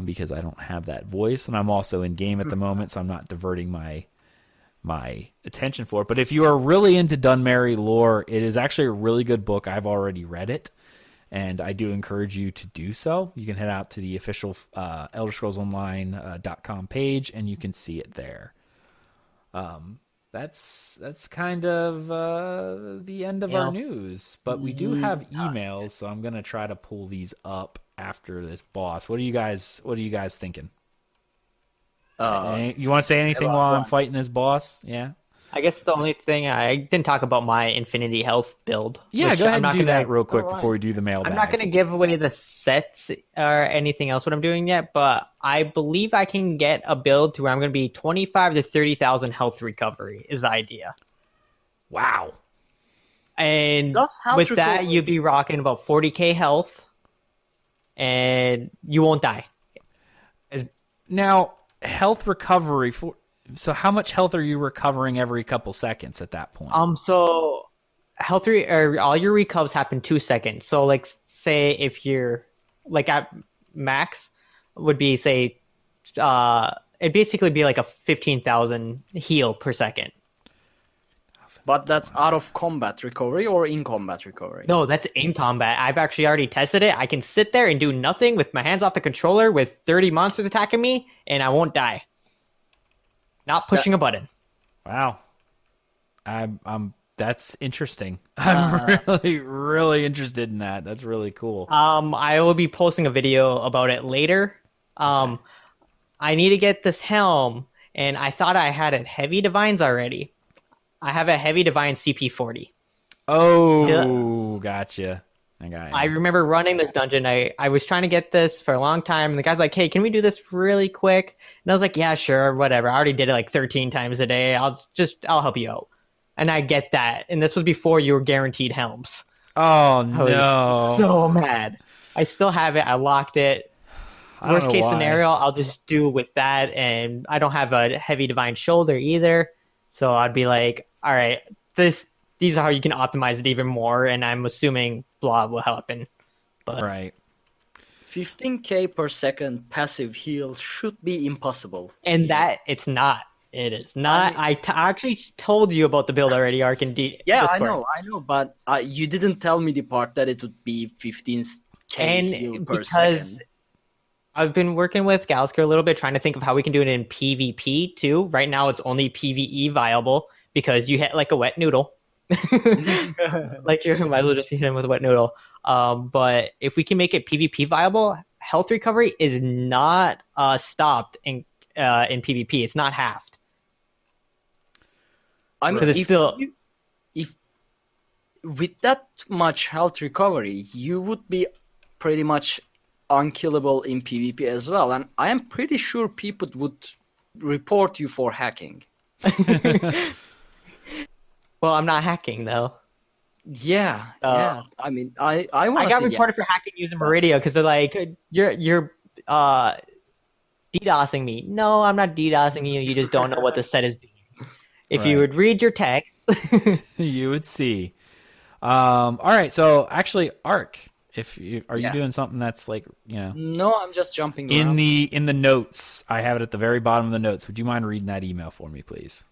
S1: because I don't have that voice, and I'm also in game at the moment, so I'm not diverting my attention for it. But if you are really into Dunmerry lore, it is actually a really good book. I've already read it, and I do encourage you to do so. You can head out to the official ElderScrollsOnline.com page, and you can see it there. That's kind of the end of our news, but we do have emails, so I'm gonna try to pull these up after this boss. What are you guys thinking? You want to say anything while I'm fighting this boss? Yeah.
S3: I guess the only thing I didn't talk about my Infinity Health build.
S1: Yeah, go ahead and do that real quick before we do the mailbag.
S3: I'm not going to give away the sets or anything else what I'm doing yet, but I believe I can get a build to where I'm going to be 25 to 30,000 health recovery is the idea.
S1: Wow.
S3: And with that, you'd be rocking about 40k health, and you won't die.
S1: Now, health recovery so how much health are you recovering every couple seconds at that point?
S3: So health or all your recovers happen 2 seconds. So like say if you're like at max, would be say it'd basically be like a 15,000 heal per second.
S2: But that's out of combat recovery or in combat recovery?
S3: No, that's in combat. I've actually already tested it. I can sit there and do nothing with my hands off the controller with 30 monsters attacking me, and I won't die. Not pushing a button.
S1: Wow. I'm that's interesting. I'm really, really interested in that. That's really cool.
S3: I will be posting a video about it later. I need to get this helm, and I thought I had a heavy divines already. I have a heavy divine CP40.
S1: Oh, gotcha.
S3: I remember running this dungeon. I was trying to get this for a long time, and the guy's like, "Hey, can we do this really quick?" And I was like, "Yeah, sure, whatever. I already did it like 13 times a day. I'll help you out." And I get that. And this was before you were guaranteed helms.
S1: Oh
S3: I
S1: no.
S3: was so mad. I still have it. I locked it. Worst case scenario, I'll just do with that, and I don't have a heavy divine shoulder either. So I'd be like, all right, these are how you can optimize it even more, and I'm assuming blah will happen. But
S1: Right.
S2: 15k per second passive heal should be impossible.
S3: And that it's not. It is not. I actually told you about the build already, Ark and
S2: Yeah,
S3: Discord.
S2: I know, but you didn't tell me the part that it would be 15k heal
S3: And
S2: per
S3: because
S2: second.
S3: I've been working with Galsker a little bit, trying to think of how we can do it in PvP too. Right now, it's only PvE viable because you hit like a wet noodle. Like you might as well just be hitting with a wet noodle. But if we can make it PvP viable, health recovery is not stopped in PvP. It's not halved.
S2: I mean,
S3: Because it's still
S2: if with that much health recovery, you would be pretty much unkillable in PvP as well. And I am pretty sure people would report you for hacking.
S3: well, I'm not hacking though.
S2: Yeah, yeah. I mean, I
S3: I
S2: want to
S3: got
S2: see.
S3: reported for hacking using Meridia because they're like, you're DDoSing me. No, I'm not DDoSing you. You just don't know what the set is doing. If you would read your text,
S1: You would see. All right. So actually, Ark, are you
S2: Yeah.
S1: doing something that's like,
S2: No, I'm just jumping
S1: in
S2: around.
S1: the notes? I have it at the very bottom of the notes. Would you mind reading that email for me, please?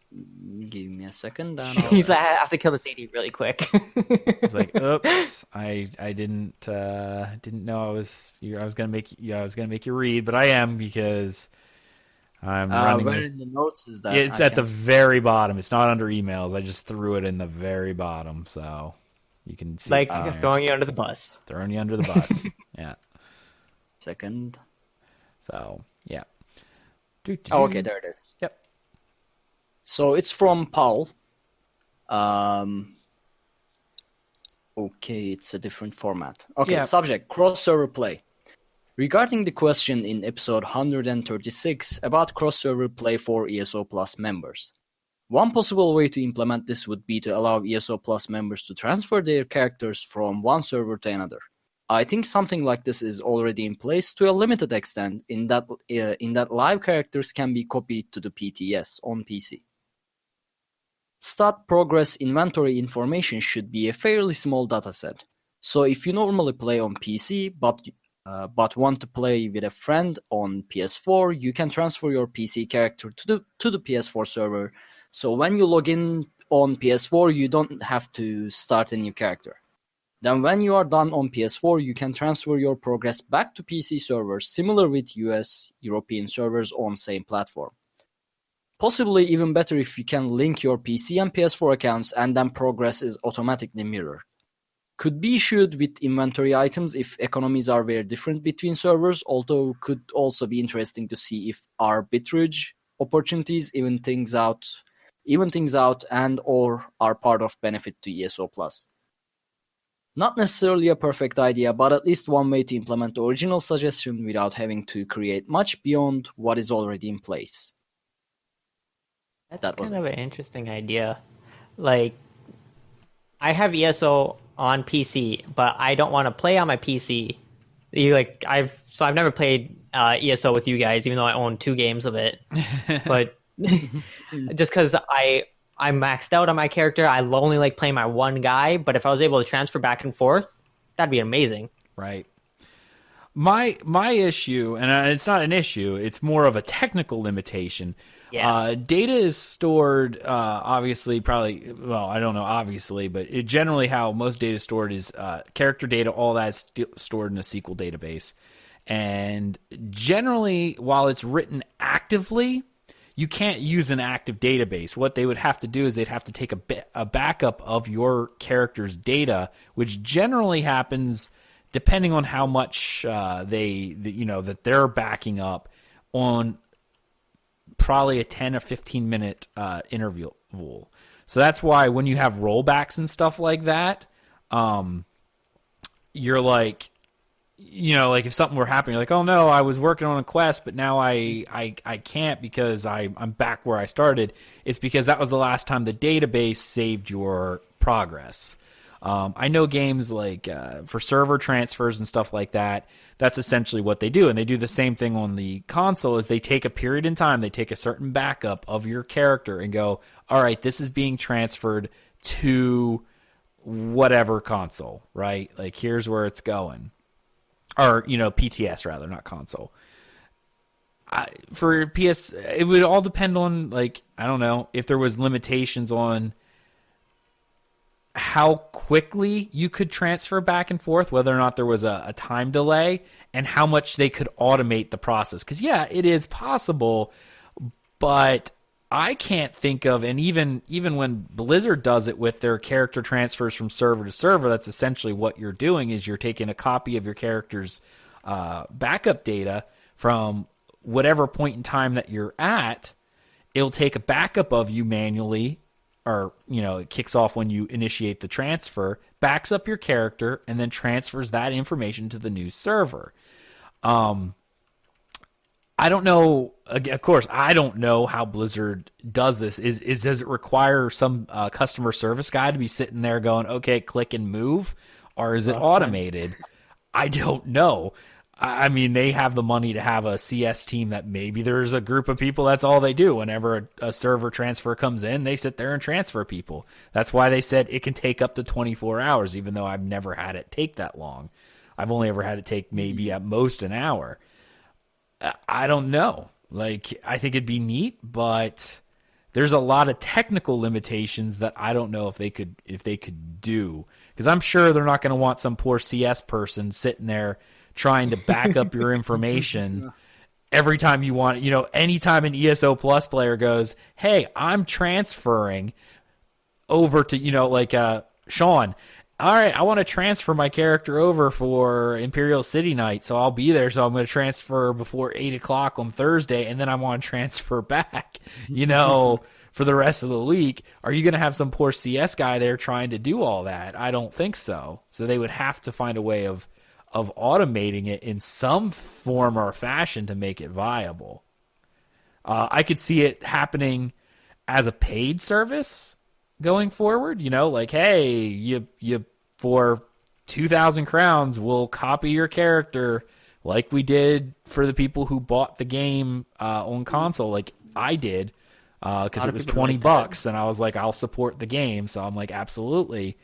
S2: Give me a second. And
S3: he's like, I have to kill this AD really quick.
S1: It's like, oops, I didn't know I was gonna make you read, but I am because I'm running
S2: where
S1: this.
S2: in the notes is that?
S1: It's
S2: I
S1: at the
S2: can't see.
S1: very bottom. It's not under emails. I just threw it in the very bottom, so you can see
S3: like
S1: it there.
S3: throwing you under the bus.
S1: Throwing you under the bus. Yeah.
S2: Second.
S1: So yeah.
S2: Oh, okay, there it is.
S1: Yep.
S2: So it's from Paul. Okay, it's a different format. Okay,
S1: Yeah.
S2: subject, cross-server play. Regarding the question in episode 136 about cross-server play for ESO Plus members. One possible way to implement this would be to allow ESO Plus members to transfer their characters from one server to another. I think something like this is already in place to a limited extent in that live characters can be copied to the PTS on PC. Stat progress inventory information should be a fairly small dataset. So if you normally play on PC but want to play with a friend on PS4, you can transfer your PC character to the PS4 server. So when you log in on PS4, you don't have to start a new character. Then when you are done on PS4, you can transfer your progress back to PC servers, similar with US, European servers on same platform. Possibly even better if you can link your PC and PS4 accounts and then progress is automatically mirrored. Could be issued with inventory items if economies are very different between servers, although could also be interesting to see if arbitrage opportunities even things out and or are part of benefit to ESO+. Not necessarily a perfect idea, but at least one way to implement the original suggestion without having to create much beyond what is already in place.
S3: That's
S2: That was
S3: kind of an interesting idea. Like, I have ESO on PC, but I don't want to play on my PC. I've never played ESO with you guys, even though I own 2 games of it. But just because I'm maxed out on my character, I only like playing my one guy. But if I was able to transfer back and forth, that'd be amazing.
S1: right? My issue, and it's not an issue, it's more of a technical limitation.
S3: Yeah.
S1: Data is stored, obviously, probably, well, I don't know, obviously, but generally how most data is stored is character data, all that's stored in a SQL database. And generally, while it's written actively, you can't use an active database. What they would have to do is they'd have to take a backup of your character's data, which generally happens depending on how much that they're backing up on probably a 10 or 15 minute interval. So that's why when you have rollbacks and stuff like that, you're like, like if something were happening, you're like, oh no, I was working on a quest, but now I can't because I'm back where I started. It's because that was the last time the database saved your progress. I know games like for server transfers and stuff like that, that's essentially what they do. And they do the same thing on the console is they take a period in time, they take a certain backup of your character and go, all right, this is being transferred to whatever console, right? Like here's where it's going. Or, PTS rather, not console. For PS, it would all depend on, like, I don't know, if there was limitations on how quickly you could transfer back and forth, whether or not there was a time delay, and how much they could automate the process. Because, yeah, it is possible, but I can't think of, and even when Blizzard does it with their character transfers from server to server, that's essentially what you're doing is you're taking a copy of your character's backup data from whatever point in time that you're at. It'll take a backup of you manually, or, it kicks off when you initiate the transfer, backs up your character, and then transfers that information to the new server. I don't know. Of course, I don't know how Blizzard does this. Does it require some customer service guy to be sitting there going, okay, click and move? Or is it automated? I don't know. I mean, they have the money to have a CS team that maybe there's a group of people that's all they do. Whenever a server transfer comes in, they sit there and transfer people. That's why they said it can take up to 24 hours, even though I've never had it take that long. I've only ever had it take maybe at most an hour. I don't know. Like, I think it'd be neat, but there's a lot of technical limitations that I don't know if they could do. Because I'm sure they're not going to want some poor CS person sitting there trying to back up your information every time you want. Anytime an ESO Plus player goes, hey, I'm transferring over to, Sean, all right, I want to transfer my character over for Imperial City Night, so I'll be there. So I'm going to transfer before 8 o'clock on Thursday, and then I want to transfer back, for the rest of the week. Are you going to have some poor CS guy there trying to do all that? I don't think so. So they would have to find a way of automating it in some form or fashion to make it viable. I could see it happening as a paid service going forward, like, hey, you for 2,000 crowns, we'll copy your character like we did for the people who bought the game on console, like I did, because it was $20, and I was like, I'll support the game, so I'm like, absolutely.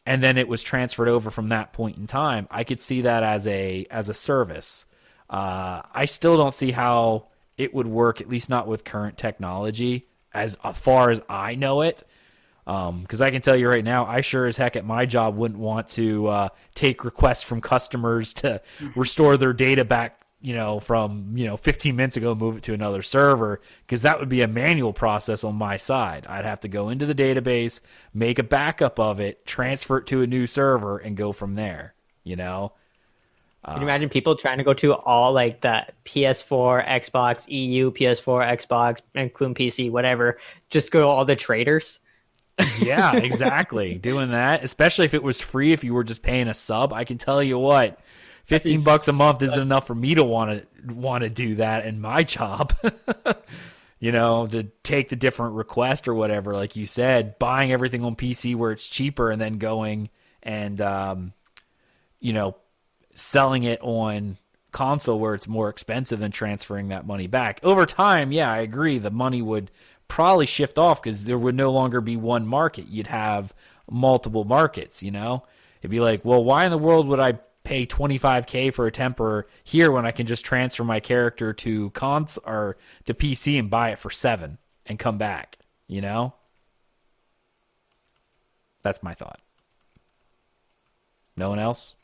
S1: And then it was transferred over from that point in time. I could see that as a service. I still don't see how it would work, at least not with current technology, as far as I know it. Because I can tell you right now, I sure as heck at my job wouldn't want to take requests from customers to restore their data back, from 15 minutes ago, move it to another server, because that would be a manual process on my side. I'd have to go into the database, make a backup of it, transfer it to a new server, and go from there.
S3: Can you imagine people trying to go to all like the PS4, Xbox, EU, PS4, Xbox, including PC, whatever, just go to all the traders?
S1: Yeah, exactly. Doing that, especially if it was free, if you were just paying a sub, I can tell you what, $15 a month isn't enough for me to want to do that in my job. To take the different request or whatever, like you said, buying everything on PC where it's cheaper and then going and selling it on console where it's more expensive and transferring that money back. Over time, yeah, I agree, the money would probably shift off because there would no longer be one market. You'd have multiple markets, It'd be like, well, why in the world would I pay $25K for a temper here when I can just transfer my character to cons or to PC and buy it for $7 and come back, you know? That's my thought. No one else?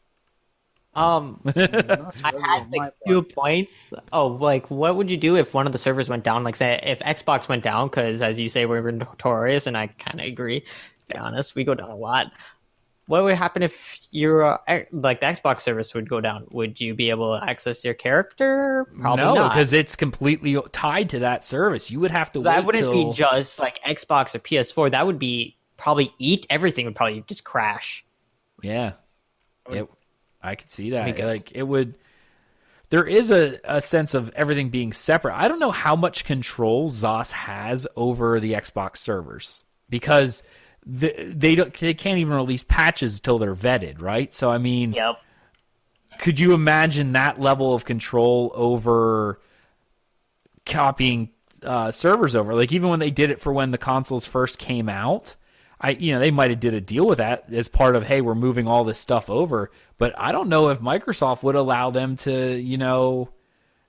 S3: I had like 2 points. Oh, like what would you do if one of the servers went down? Like say if Xbox went down, because as you say, we're notorious, and I kind of agree. To be honest, we go down a lot. What would happen if your like the Xbox service would go down? Would you be able to access your character? Probably
S1: No,
S3: not.
S1: because it's completely tied to that service. You would have to
S3: That
S1: wait
S3: wouldn't
S1: till...
S3: be just like Xbox or PS4. That would be probably everything would probably just crash.
S1: Yeah. I could see that. Like it would... There is a sense of everything being separate. I don't know how much control ZOS has over the Xbox servers because they can't even release patches till they're vetted, right? So I mean,
S3: Yep.
S1: Could you imagine that level of control over copying servers over? Like even when they did it for when the consoles first came out, they might have did a deal with that as part of, hey, we're moving all this stuff over. But I don't know if Microsoft would allow them to,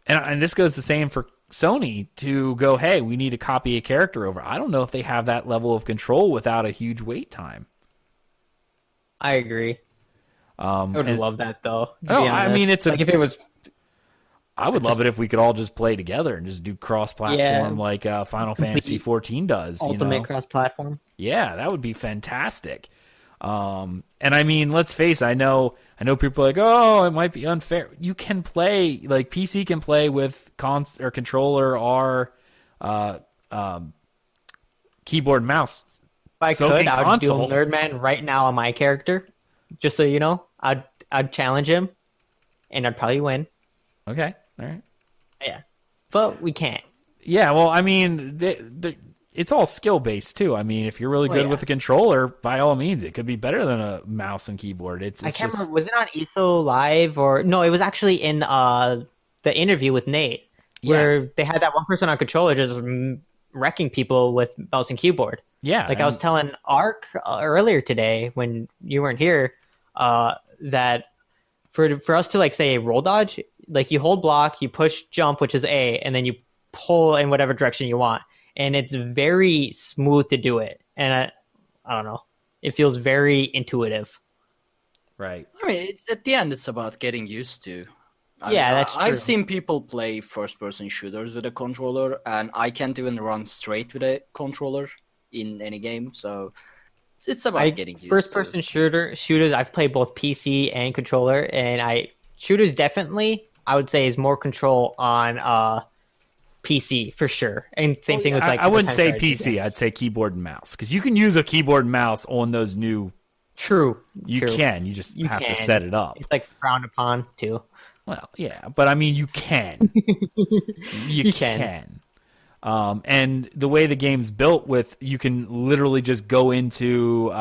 S1: and this goes the same for Sony to go, hey, we need to copy a character over. I don't know if they have that level of control without a huge wait time.
S3: I agree. I would love that though.
S1: I mean, it's
S3: like if it was.
S1: I would love it if we could all just play together and just do cross-platform like Final Fantasy XIV does.
S3: Ultimate cross-platform.
S1: Yeah, that would be fantastic. And I mean, let's face it, I know people are like, oh, it might be unfair. You can play, like PC can play with controller or keyboard and mouse.
S3: If I could, I would do Nerdman right now on my character. Just so you know, I'd challenge him, and I'd probably win.
S1: Okay, all right.
S3: Yeah, but we can't.
S1: Yeah, well, I mean, it's all skill based too. I mean, if you're really good with a controller, by all means, it could be better than a mouse and keyboard. I can't remember.
S3: Was it on ESO Live or no? It was actually in the interview with Nate, where they had that one person on controller just wrecking people with mouse and keyboard.
S1: Yeah,
S3: like I was telling Ark earlier today when you weren't here, that for us to like say roll dodge, like you hold block, you push jump, which is A, and then you pull in whatever direction you want. And it's very smooth to do it. And I don't know. It feels very intuitive.
S1: Right.
S2: I mean, at the end, it's about getting used to.
S3: That's true.
S2: I've seen people play first-person shooters with a controller, and I can't even run straight with a controller in any game. So it's about getting used to.
S3: First-person shooters, I've played both PC and controller. And shooters definitely, I would say, is more control on PC for sure. And same thing with like
S1: I wouldn't say PC, games. I'd say keyboard and mouse because you can use a keyboard and mouse on those new.
S3: True.
S1: You just have to set it up.
S3: It's like frowned upon too.
S1: Well, yeah, but I mean you can. you can. And the way the game's built with you can literally just go into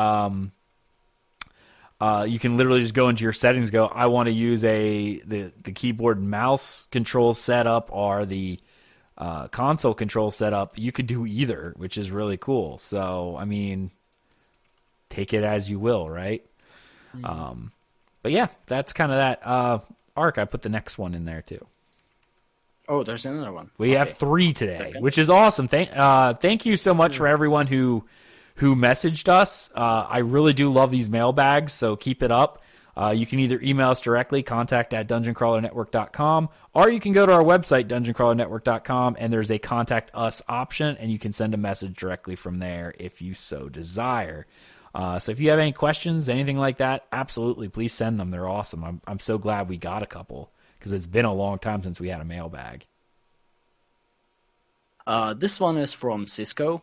S1: your settings, go, I want to use the keyboard and mouse control setup or the console control setup. You could do either, which is really cool. So, I mean, take it as you will, right? Mm-hmm. But yeah, that's kind of that. Ark, I put the next one in there too.
S2: Oh, there's another one.
S1: We have 3 today, which is awesome. Thank you so much for everyone who messaged us. I really do love these mailbags, so keep it up. You can either email us directly, contact@dungeoncrawlernetwork.com, or you can go to our website, dungeoncrawlernetwork.com, and there's a contact us option, and you can send a message directly from there if you so desire. So if you have any questions, anything like that, absolutely, please send them. They're awesome. I'm so glad we got a couple because it's been a long time since we had a mailbag.
S2: This one is from Cisco.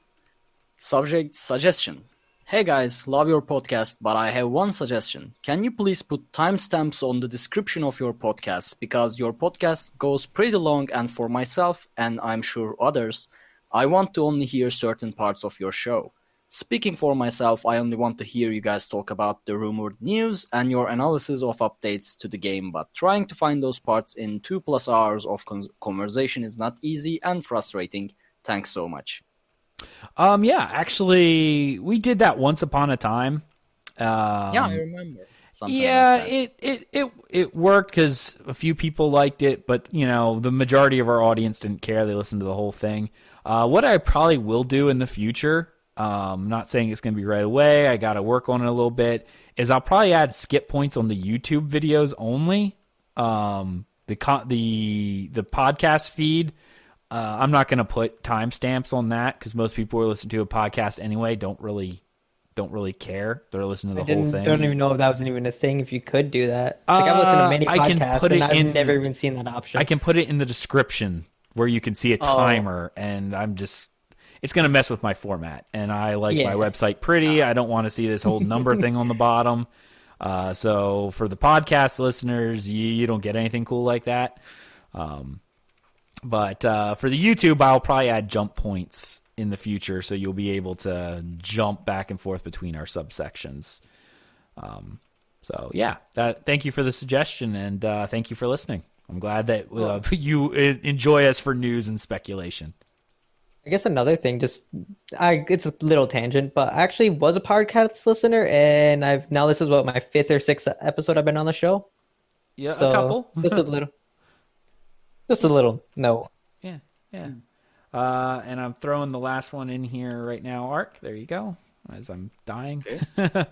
S2: Subject suggestion. Hey guys, love your podcast, but I have one suggestion. Can you please put timestamps on the description of your podcast? Because your podcast goes pretty long, and for myself, and I'm sure others, I want to only hear certain parts of your show. Speaking for myself, I only want to hear you guys talk about the rumored news and your analysis of updates to the game, but trying to find those parts in 2+ hours of conversation is not easy and frustrating. Thanks so much.
S1: Yeah, actually, we did that once upon a time.
S2: Yeah, I remember. something
S1: Yeah,
S2: like that.
S1: it worked because a few people liked it, but the majority of our audience didn't care. They listened to the whole thing. What I probably will do in the future, I'm not saying it's going to be right away. I got to work on it a little bit. Is I'll probably add skip points on the YouTube videos only. The podcast feed. I'm not going to put timestamps on that because most people who listen to a podcast anyway don't really care. They're listening to the whole thing.
S3: Don't even know if that was even a thing. If you could do that, like I've listened to many
S1: I can
S3: podcasts
S1: put
S3: and
S1: it
S3: I've
S1: in.
S3: never even seen that option.
S1: I can put it in the description where you can see a timer, and it's going to mess with my format. And I like my website pretty. I don't want to see this whole number thing on the bottom. So for the podcast listeners, you don't get anything cool like that. But for the YouTube, I'll probably add jump points in the future, so you'll be able to jump back and forth between our subsections. So yeah, thank you for the suggestion, and thank you for listening. I'm glad that you enjoy us for news and speculation.
S3: I guess another thing, it's a little tangent, but I actually was a podcast listener, and this is my fifth or sixth episode I've been on the show.
S1: Yeah,
S3: So,
S1: a couple.
S3: just a little note.
S1: Yeah. And I'm throwing the last one in here right now, Ark. There you go, as I'm dying.
S2: Okay.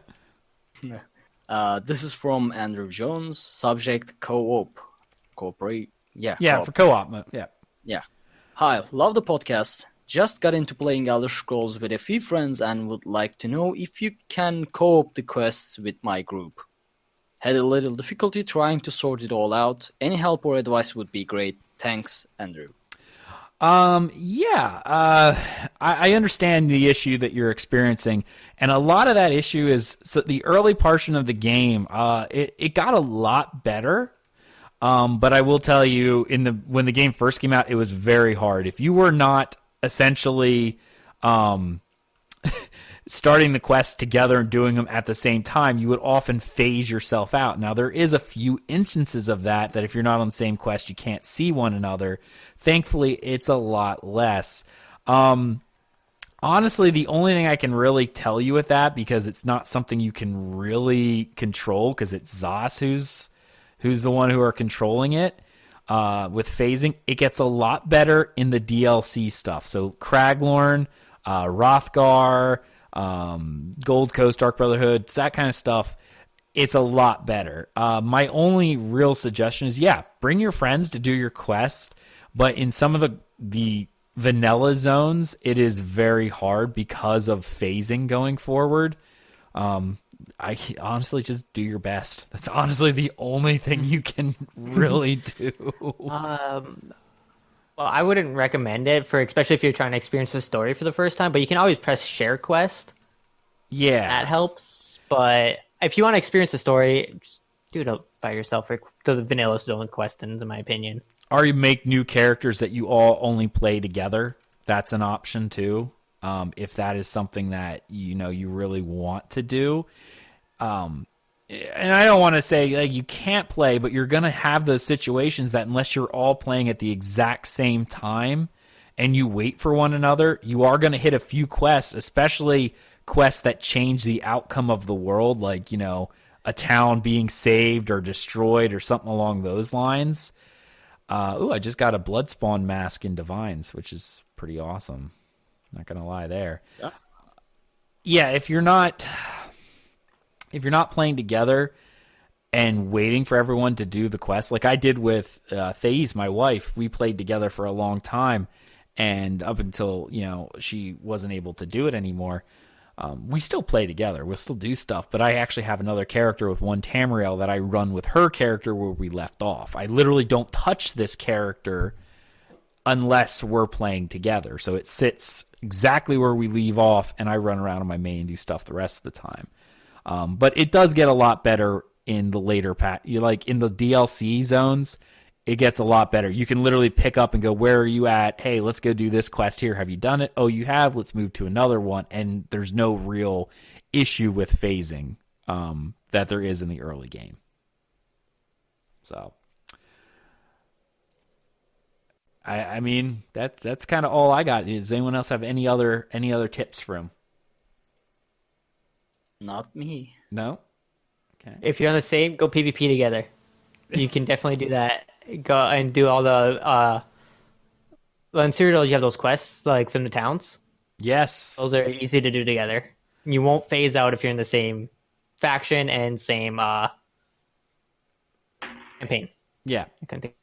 S2: This is from Andrew Jones. Subject co-op. Cooperate. Yeah.
S1: Yeah,
S2: co-op.
S1: for co-op. Yeah.
S2: Yeah. Hi, love the podcast. Just got into playing Elder Scrolls with a few friends and would like to know if you can co-op the quests with my group. Had a little difficulty trying to sort it all out. Any help or advice would be great. Thanks, Andrew.
S1: I understand the issue that you're experiencing, and a lot of that issue is the early portion of the game. It got a lot better, but I will tell you, when the game first came out, it was very hard. If you were not essentially starting the quests together and doing them at the same time, you would often phase yourself out. Now, there is a few instances of that if you're not on the same quest, you can't see one another. Thankfully, it's a lot less. Honestly, the only thing I can really tell you with that, because it's not something you can really control, because it's Zos who's the one who are controlling it, with phasing, it gets a lot better in the DLC stuff. So Craglorn, Rothgar, Gold Coast, Dark Brotherhood, that kind of stuff, it's a lot better. My only real suggestion is, bring your friends to do your quest, but in some of the vanilla zones, it is very hard because of phasing going forward. I honestly just do your best. That's honestly the only thing you can really do.
S3: Well, I wouldn't recommend it especially if you're trying to experience the story for the first time, but you can always press share quest.
S1: Yeah.
S3: That helps. But if you want to experience the story, just do it by yourself or the vanilla zone questions, in my opinion.
S1: Or you make new characters that you all only play together. That's an option too. If that is something that you really want to do. And I don't want to say you can't play, but you're going to have those situations that unless you're all playing at the exact same time and you wait for one another, you are going to hit a few quests, especially quests that change the outcome of the world, like, a town being saved or destroyed or something along those lines. I just got a Bloodspawn mask in Divines, which is pretty awesome. Not going to lie there. Yeah, if you're not playing together and waiting for everyone to do the quest, like I did with Thais, my wife, we played together for a long time, and up until she wasn't able to do it anymore, we still play together. We'll still do stuff, but I actually have another character with one Tamriel that I run with her character where we left off. I literally don't touch this character unless we're playing together, so it sits exactly where we leave off, and I run around on my main and do stuff the rest of the time. But it does get a lot better in the later in the DLC zones, it gets a lot better. You can literally pick up and go, where are you at? Hey, let's go do this quest here. Have you done it? Oh, you have. Let's move to another one. And there's no real issue with phasing that there is in the early game. So, I mean, that's kind of all I got. Does anyone else have any other tips for him?
S2: Not me.
S1: No? Okay.
S3: If you're on the same, go PvP together. You can definitely do that. Go and do all the well, in Cyrodiil you have those quests like from the towns.
S1: Yes.
S3: Those are easy to do together. You won't phase out if you're in the same faction and same campaign.
S1: Yeah.
S3: I couldn't think.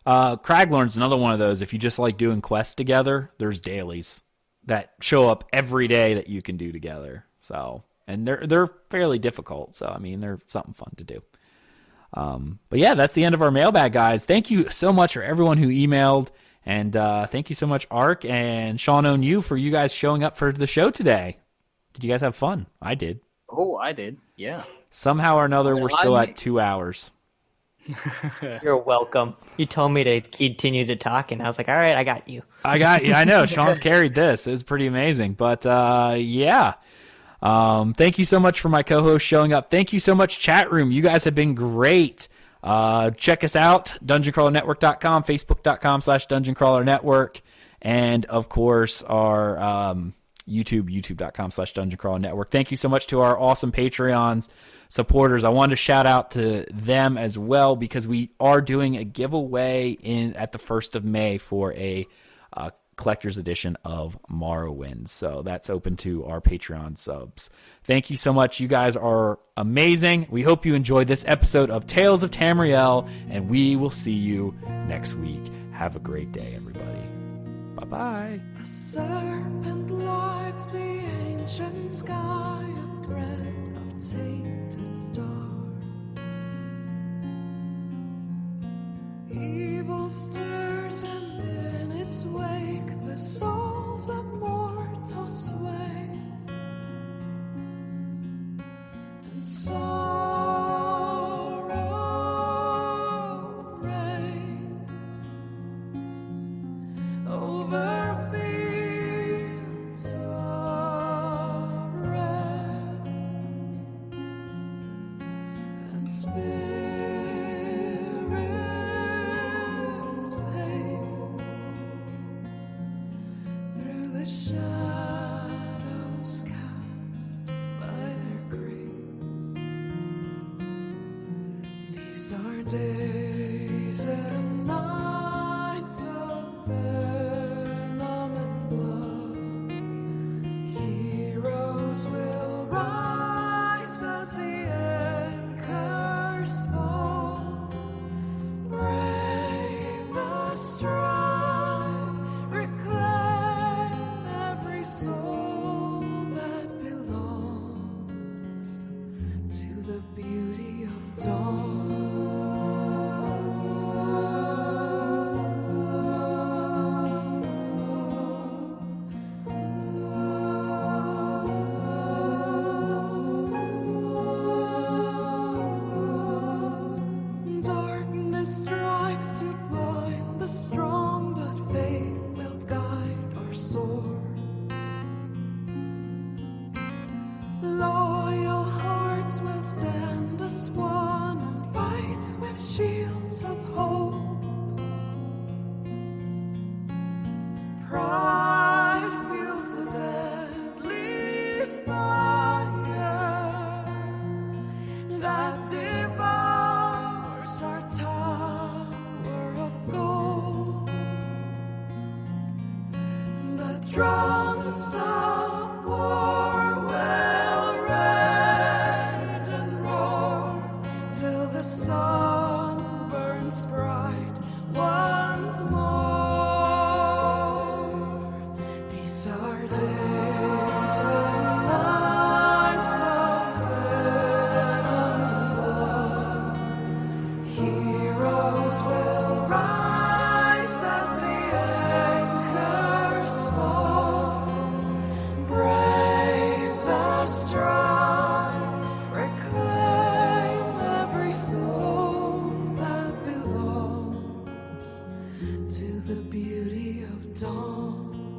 S1: Craglorn's another one of those. If you just like doing quests together, there's dailies that show up every day that you can do together. So, and they're fairly difficult. So, I mean, they're something fun to do. But yeah, that's the end of our mailbag, guys. Thank you so much for everyone who emailed, and thank you so much, Ark and Shawnownu, for you guys showing up for the show today. Did you guys have fun? I did.
S2: Oh, I did. Yeah.
S1: Somehow or another,
S2: Well,
S1: we're still at 2 hours.
S3: You're welcome. You told me to continue to talk, and I was like, all right, I got you.
S1: I got you. I know. Sean carried this. It was pretty amazing. But yeah. Thank you so much for my co-host showing up. Thank you so much, chat room. You guys have been great. Check us out, dungeoncrawlernetwork.com, facebook.com/dungeoncrawlernetwork, and of course our youtube.com/dungeoncrawlernetwork. Thank you so much to our awesome Patreons supporters. I wanted to shout out to them as well because we are doing a giveaway at the 1st of May for a collector's edition of Morrowind. So that's open to our Patreon subs. Thank you so much. You guys are amazing. We hope you enjoyed this episode of Tales of Tamriel, and we will see you next week. Have a great day, everybody. Bye-bye.
S4: A serpent lights the ancient sky of dread of tainted stars. Evil stirs, and in its wake the souls of mortals sway, and sorrow reigns over fields of red, and spirits pace through the shadows cast by their grace. These are days and nights of venom and blood. Heroes will rise as the anchors fall. Brave the strive, reclaim every soul that belongs to the beauty of dawn. Darkness strikes to blind the strong, but faith will guide our swords. Loyal hearts will stand as one and fight with shields of hope. Pride feels the deadly fire that devours our tower of gold. The drums of war will rend and roar till the sun burns bright once more. These are days and nights of venom and blood. Heroes will rise as the anchors fall. Brave the strong, reclaim every soul that belongs to the beauty of dawn.